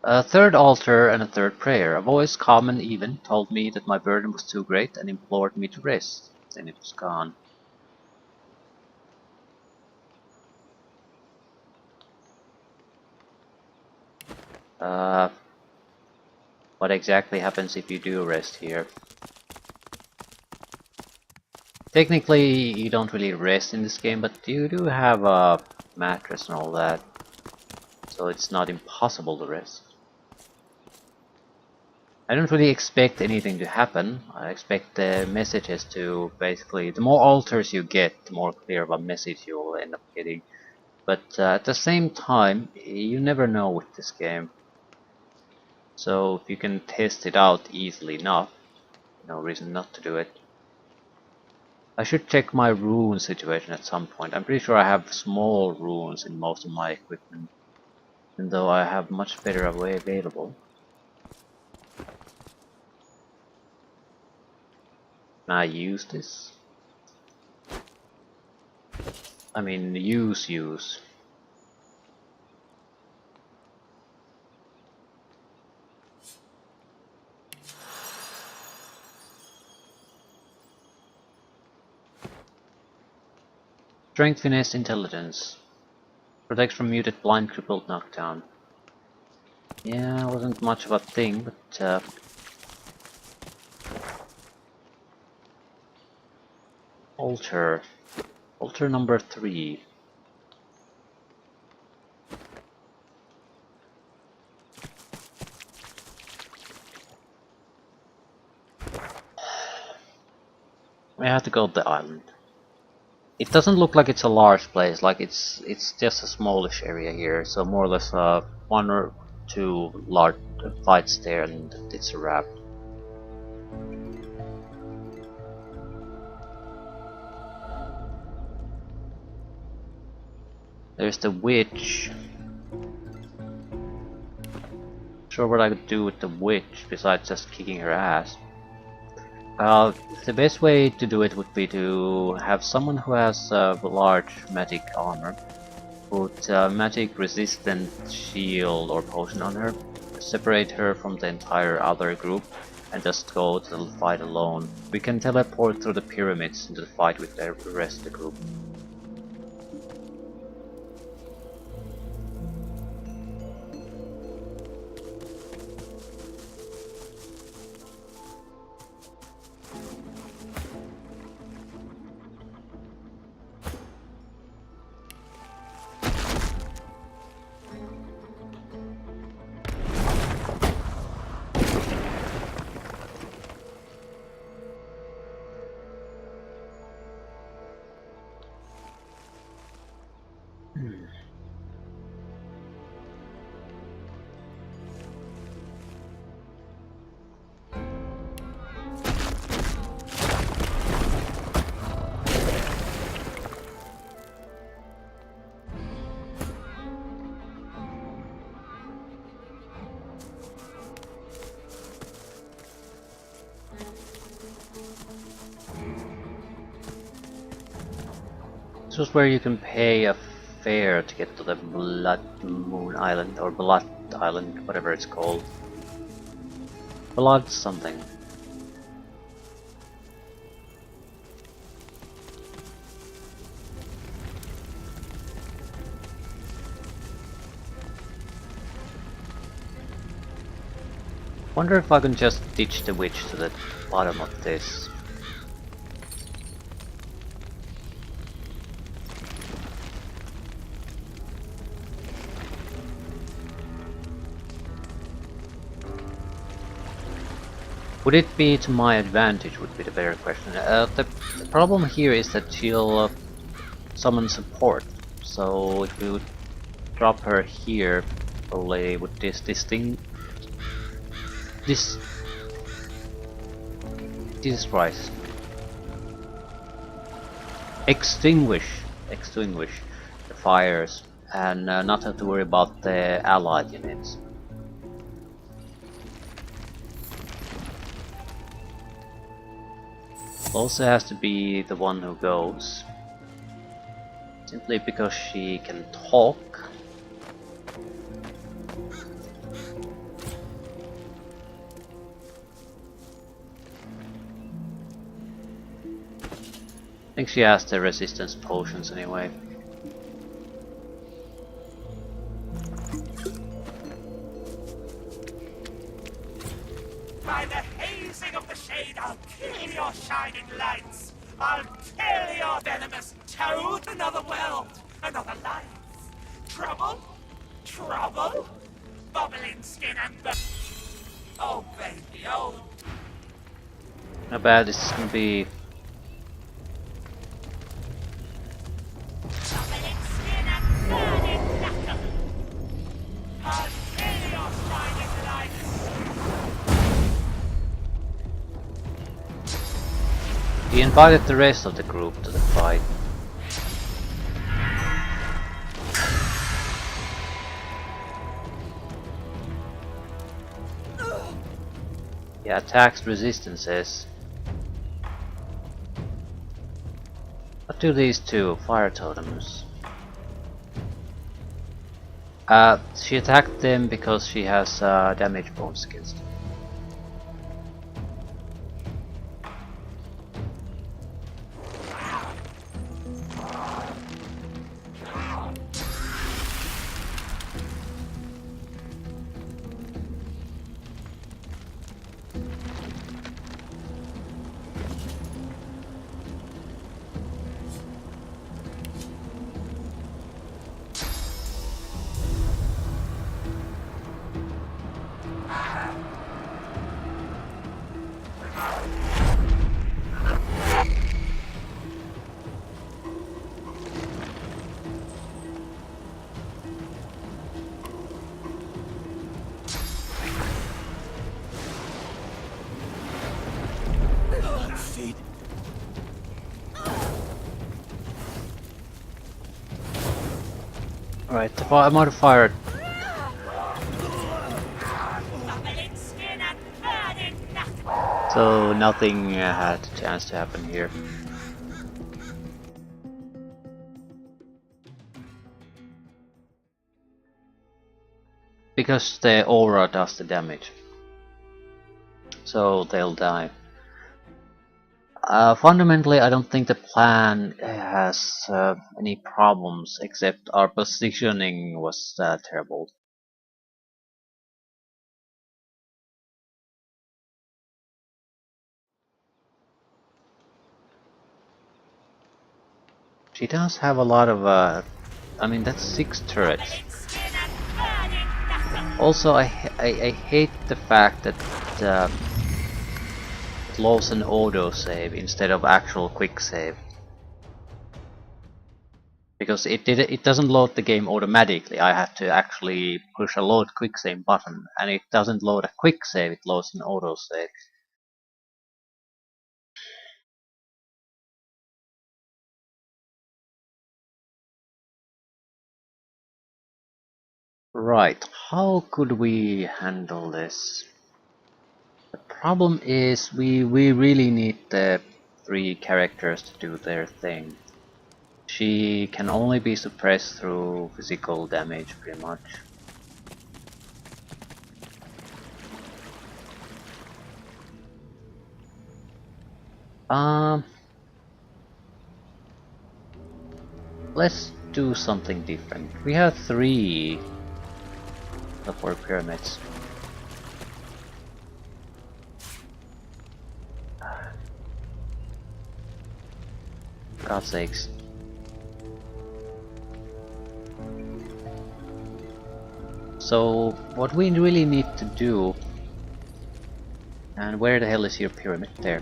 A: A third altar and a third prayer. A voice, calm and even, told me that my burden was too great and implored me to rest. Then it was gone. What exactly happens if you do rest here? Technically, you don't really rest in this game, but you do have a mattress and all that, so it's not impossible to rest. I don't really expect anything to happen. I expect the messages to basically, the more altars you get, the more clear of a message you will end up getting. But at the same time, you never know with this game. So if you can test it out easily enough, no reason not to do it. I should check my rune situation at some point. I'm pretty sure I have small runes in most of my equipment, even though I have much better available. Can I use this? I mean, use. Strength, finesse, intelligence. Protects from muted, blind, crippled, knockdown. Yeah, wasn't much of a thing, but altar. Altar number 3. I have to go to the island. It doesn't look like it's a large place, like it's just a smallish area here, so more or less 1 or 2 large fights there and it's a wrap. There's the witch. Not sure what I could do with the witch besides just kicking her ass. The best way to do it would be to have someone who has large magic armor put magic resistant shield or potion on her, separate her from the entire other group, and just go to the fight alone. We can teleport through the pyramids into the fight with the rest of the group. This was where you can pay a fare to get to the Blood Moon Island, or Blood Island, whatever it's called. Blood something. Wonder if I can just ditch the witch to the bottom of this. Would it be to my advantage would be the better question. The problem here is that she'll summon support, so if we would drop her here, probably would this Jesus Christ. Extinguish the fires, and not have to worry about the allied units. Also has to be the one who goes, simply because she can talk. I think she has the resistance potions anyway.
J: By the hazing of the shade, I'll kill your shining lights. I'll kill your venomous toad. Another world, another life. Trouble? Trouble? Bubbling skin and oh baby, oh.
A: Not bad, this is gonna be.
J: Bubbling skin and burning knuckle. I'll kill your shining lights.
A: He invited the rest of the group to the fight. He attacks resistances. What do these two fire totems? She attacked them because she has damage bonus against them. Alright, the modifier. So nothing had a chance to happen here. Because the aura does the damage. So they'll die. Fundamentally, I don't think the plan has any problems, except our positioning was terrible. She does have a lot of, I mean, that's 6 turrets. Also, I hate the fact that it loads an autosave instead of actual quick save. Because it doesn't load the game automatically. I had to actually push a load quick save button, and it doesn't load a quick save, it loads an autosave. Right, how could we handle this? The problem is we really need the 3 characters to do their thing. She can only be suppressed through physical damage, pretty much. Let's do something different. We have 3 of our pyramids. God's sakes. So what we really need to do, and where the hell is your pyramid? There.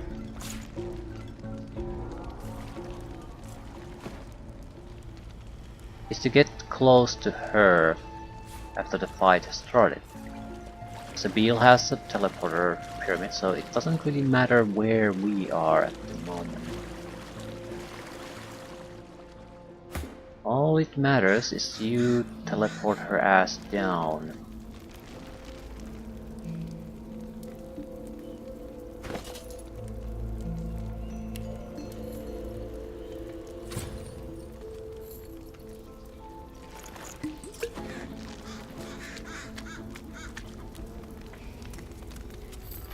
A: Is to get close to her after the fight has started. Sabine has a teleporter pyramid, so it doesn't really matter where we are at the moment. All it matters is you teleport her ass down.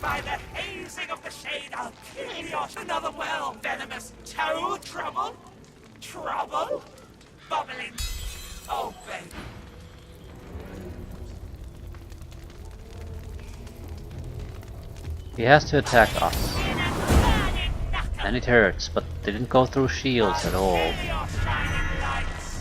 J: By the hazing of the shade, I'll kill you. Another well, venomous toad. Trouble? Trouble? Bubbling. Oh, baby.
A: He has to attack us. And it hurts, but didn't go through shields at all.
J: Kill your shining lights.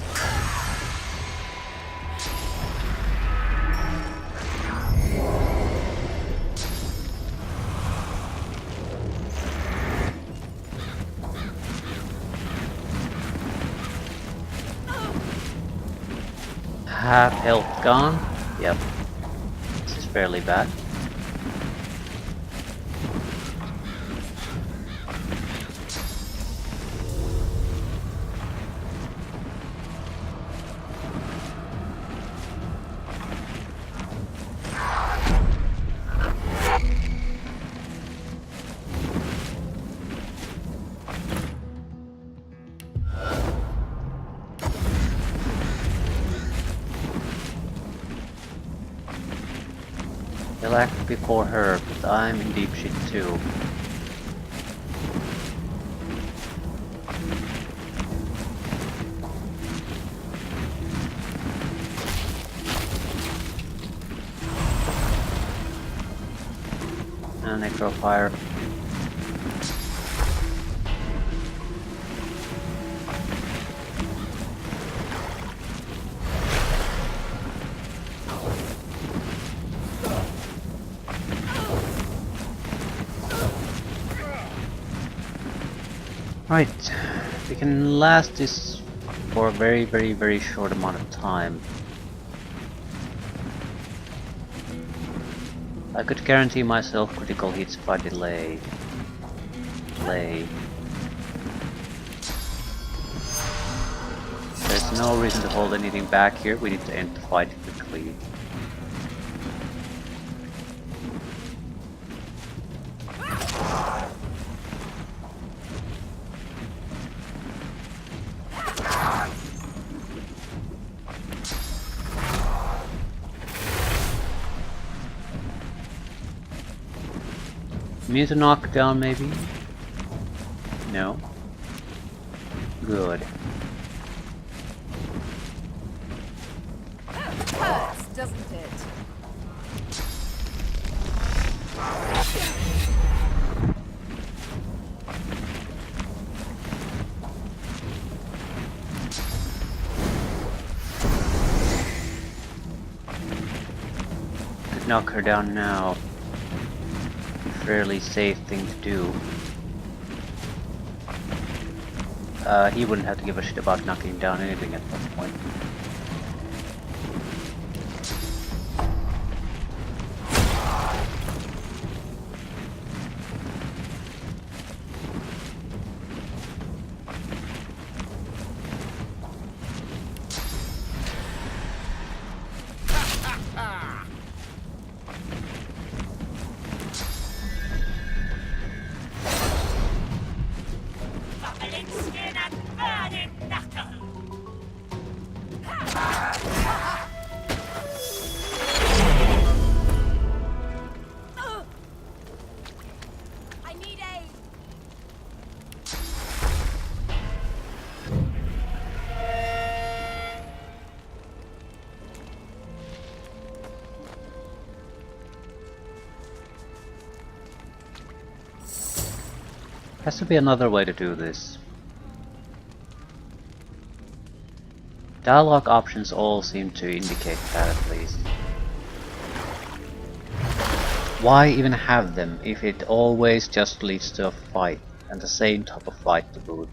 A: Half health gone? Yep. This is fairly bad. He'll act before her, but I'm in deep shit too. And necrofire. Right, we can last this for a very short amount of time. I could guarantee myself critical hits if I delay. There's no reason to hold anything back here, we need to end the fight quickly. Me to knock down maybe? No. Good.
E: Hurts, doesn't it?
A: Could knock her down now. Fairly safe thing to do. He wouldn't have to give a shit about knocking down anything at that point.
J: Bubbling skin and burning knuckle.
E: I need aid.
A: Has to be another way to do this. Dialogue options all seem to indicate that at least. Why even have them if it always just leads to a fight, and the same type of fight to boot?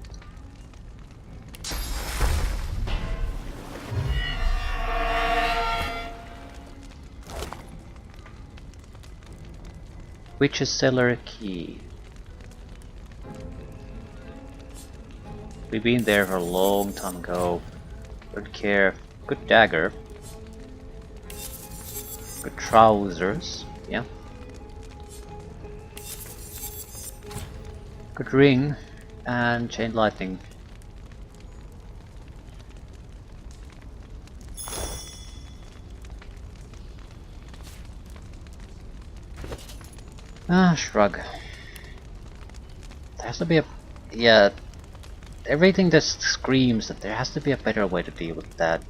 A: Witch's Cellar Key. We've been there for a long time ago. Don't care. Good dagger. Good trousers. Yeah. Good ring. And chain lightning. Ah, shrug. There has to be a... yeah, everything just screams that there has to be a better way to deal with that.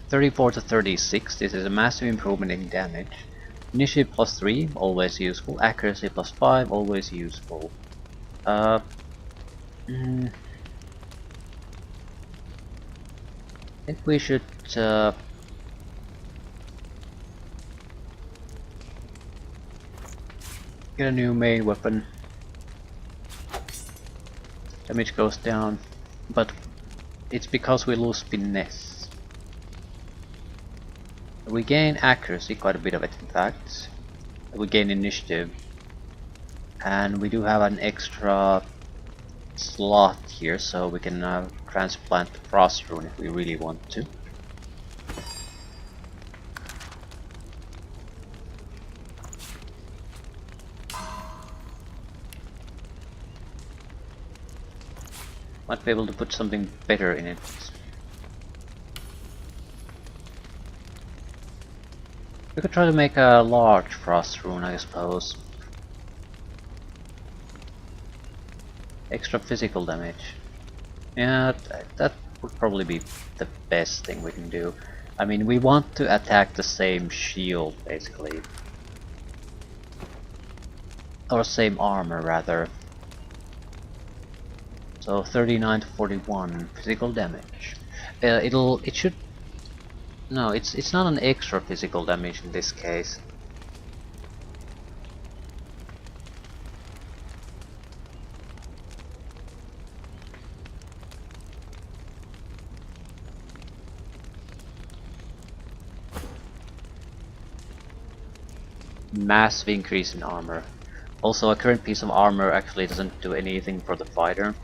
A: 34 to 36, this is a massive improvement in damage. Initiative plus 3, always useful. Accuracy plus 5, always useful. I think we should get a new main weapon. Damage goes down, but it's because we lose finesse. We gain accuracy, quite a bit of it in fact. We gain initiative, and we do have an extra slot here, so we can transplant the Frost Rune if we really want to. Might be able to put something better in it. We could try to make a large Frost Rune, I suppose. Extra physical damage. Yeah, that would probably be the best thing we can do. I mean, we want to attack the same shield, basically. Or same armor, rather. So 39 to 41 physical damage. It should... no, it's not an extra physical damage in this case. Massive increase in armor. Also, a current piece of armor actually doesn't do anything for the fighter.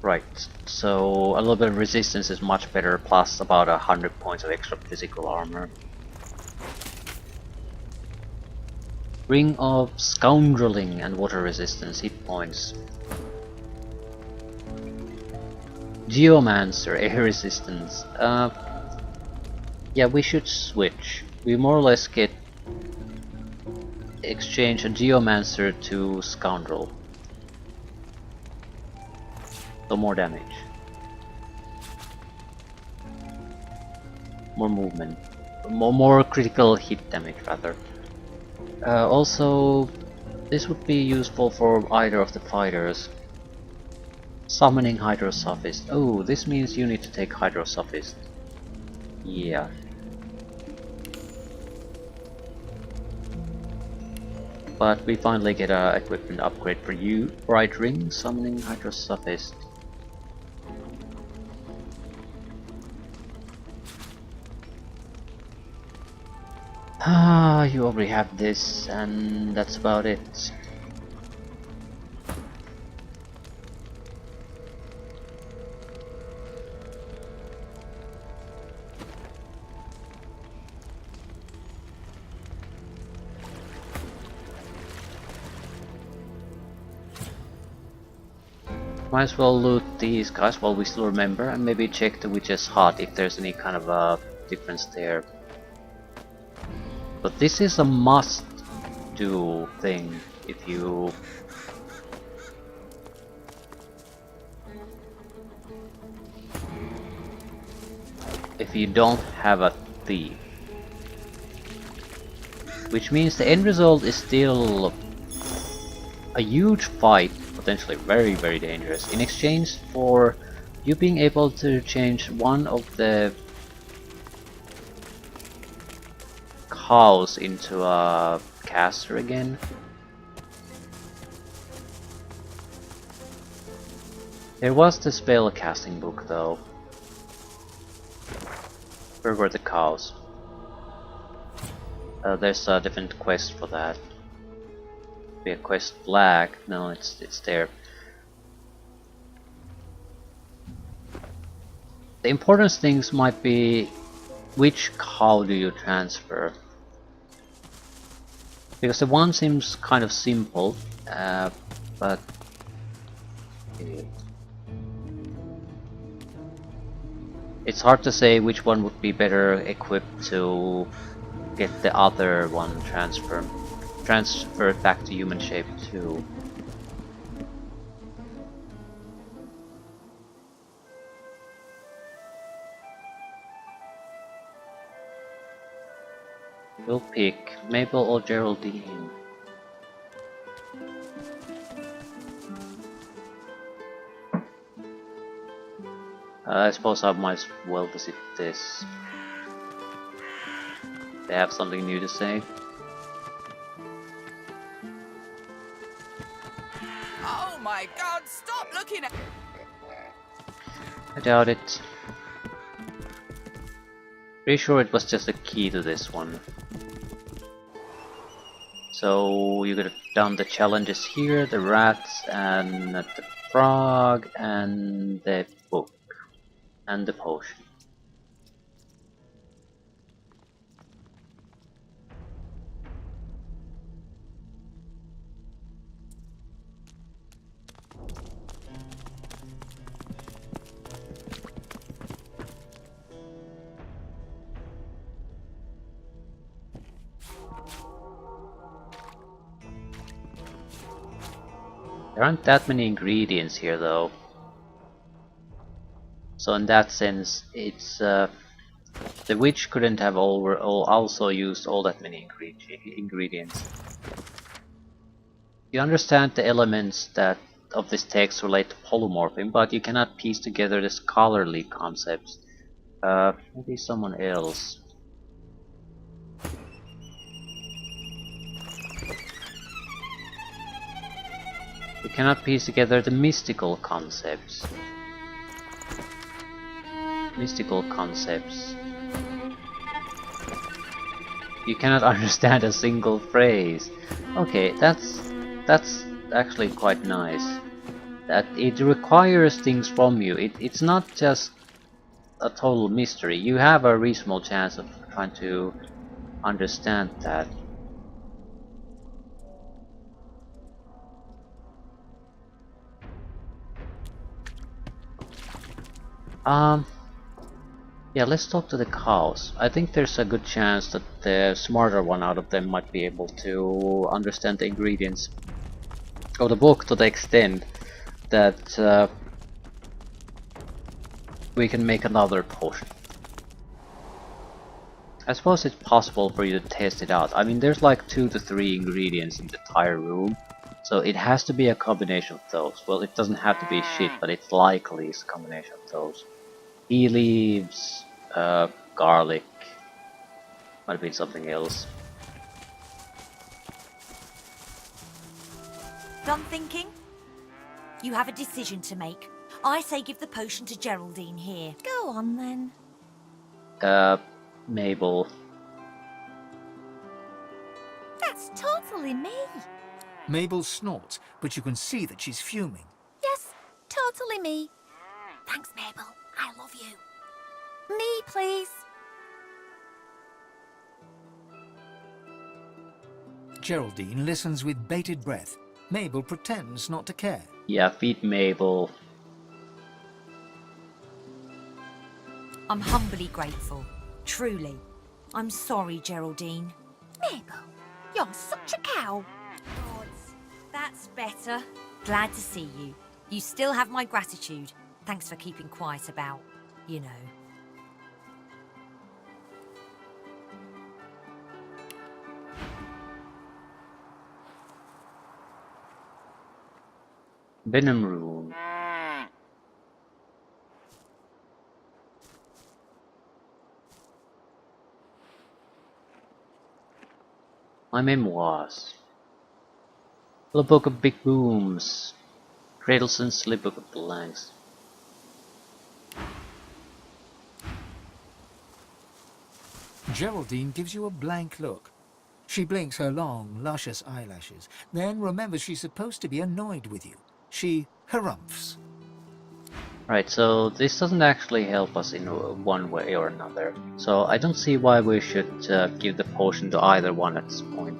A: Right, so a little bit of resistance is much better, plus about 100 points of extra physical armor. Ring of Scoundreling and water resistance, hit points. Geomancer, air resistance. Yeah, we should switch. We more or less get exchange a Geomancer to Scoundrel. So more damage. More movement. More critical hit damage, rather. Also, this would be useful for either of the fighters. Summoning Hydrosophist. Oh, this means you need to take Hydrosophist. Yeah. But we finally get a equipment upgrade for you. Bright Ring, Summoning Hydrosophist. Ah, you already have this, and that's about it. Might as well loot these guys while we still remember, and maybe check the Witch's Hut if there's any kind of a difference there. But this is a must-do thing if you... if you don't have a thief. Which means the end result is still a huge fight, potentially very, very dangerous, in exchange for you being able to change one of the cows into a caster again. There was the spell casting book though. Where were the cows? There's a different quest for that. Be a quest black. No, it's there. The important things might be which cow do you transfer, because the one seems kind of simple, but it's hard to say which one would be better equipped to get the other one transferred back to human shape too. We'll pick Mabel or Geraldine. I suppose I might as well visit this. They have something new to say.
G: Oh my god, stop looking at...
A: I doubt it. Pretty sure it was just a key to this one. So you could have done the challenges here, the rats and the frog and the book and the potion. There aren't that many ingredients here though. So in that sense, it's the witch couldn't have also used all that many ingredients. You understand the elements that of this text relate to polymorphing, but you cannot piece together the scholarly concepts. Maybe someone else. You cannot piece together the mystical concepts. Mystical concepts. You cannot understand a single phrase. Okay, that's actually quite nice. That it requires things from you. It's not just a total mystery. You have a reasonable chance of trying to understand that. Yeah, let's talk to the cows. I think there's a good chance that the smarter one out of them might be able to understand the ingredients of the book to the extent that we can make another potion. I suppose it's possible for you to test it out. I mean, there's like 2 to 3 ingredients in the entire room, so it has to be a combination of those. Well, it doesn't have to be shit, but it's likely it's a combination of those. Tea leaves, garlic, might have been something else.
H: Done thinking? You have a decision to make. I say give the potion to Geraldine here. Go on then.
A: Mabel.
H: That's totally me.
F: Mabel snorts, but you can see that she's fuming.
H: Yes, totally me. Thanks, Mabel. I love you. Me, please.
F: Geraldine listens with bated breath. Mabel pretends not to care.
A: Yeah, feed Mabel.
H: I'm humbly grateful. Truly. I'm sorry, Geraldine. Mabel, you're such a cow. God, that's better. Glad to see you. You still have my gratitude. Thanks for keeping quiet about, you know.
A: Venom Rune. My memoirs. The Book of Big Booms. Cradleson's Silly Book of Blanks.
F: Geraldine gives you a blank look. She blinks her long, luscious eyelashes, then remembers she's supposed to be annoyed with you. She harumphs.
A: Right, so this doesn't actually help us in one way or another. So I don't see why we should give the potion to either one at this point.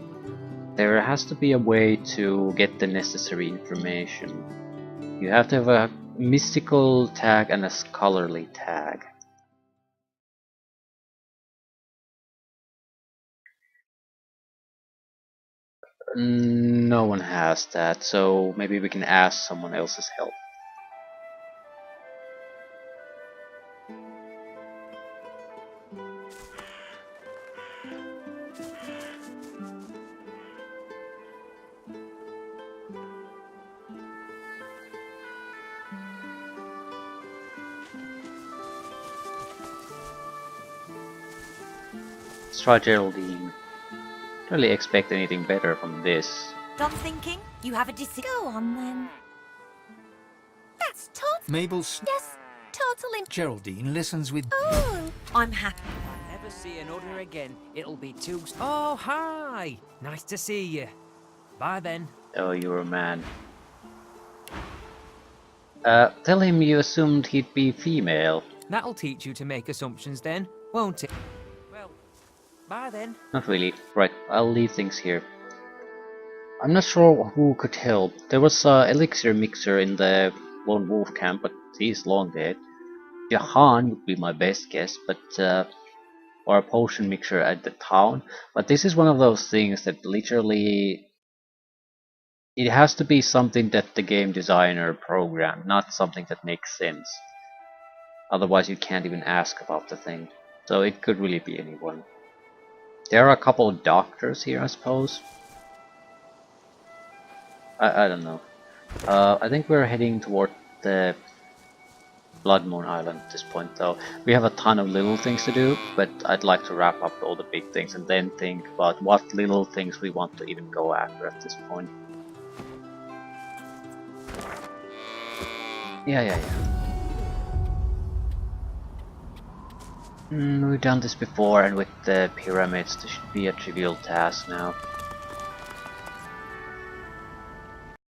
A: There has to be a way to get the necessary information. You have to have a mystical tag and a scholarly tag. No one has that, so maybe we can ask someone else's help. Let's try Geraldine. Don't really expect anything better from this.
H: Done thinking? You have a decision. Go on then. That's total.
F: Mabel
H: Yes, total.
F: Geraldine listens with...
H: Oh, I'm happy.
K: If I never see an order again, it'll be too... Oh, hi! Nice to see you. Bye then.
A: Oh, you're a man. Tell him you assumed he'd be female.
K: That'll teach you to make assumptions then, won't it? Well, bye then.
A: Not really. Right, I'll leave things here. I'm not sure who could help. There was a elixir mixer in the Lone Wolf camp, but he's long dead. Jahan would be my best guess, but or a potion mixer at the town. But this is one of those things that literally it has to be something that the game designer programmed, not something that makes sense. Otherwise you can't even ask about the thing. So it could really be anyone. There are a couple of doctors here, I suppose. I don't know. I think we're heading toward the Blood Moon Island at this point, though. We have a ton of little things to do, but I'd like to wrap up all the big things and then think about what little things we want to even go after at this point. Yeah. We've done this before, and with the pyramids, this should be a trivial task now.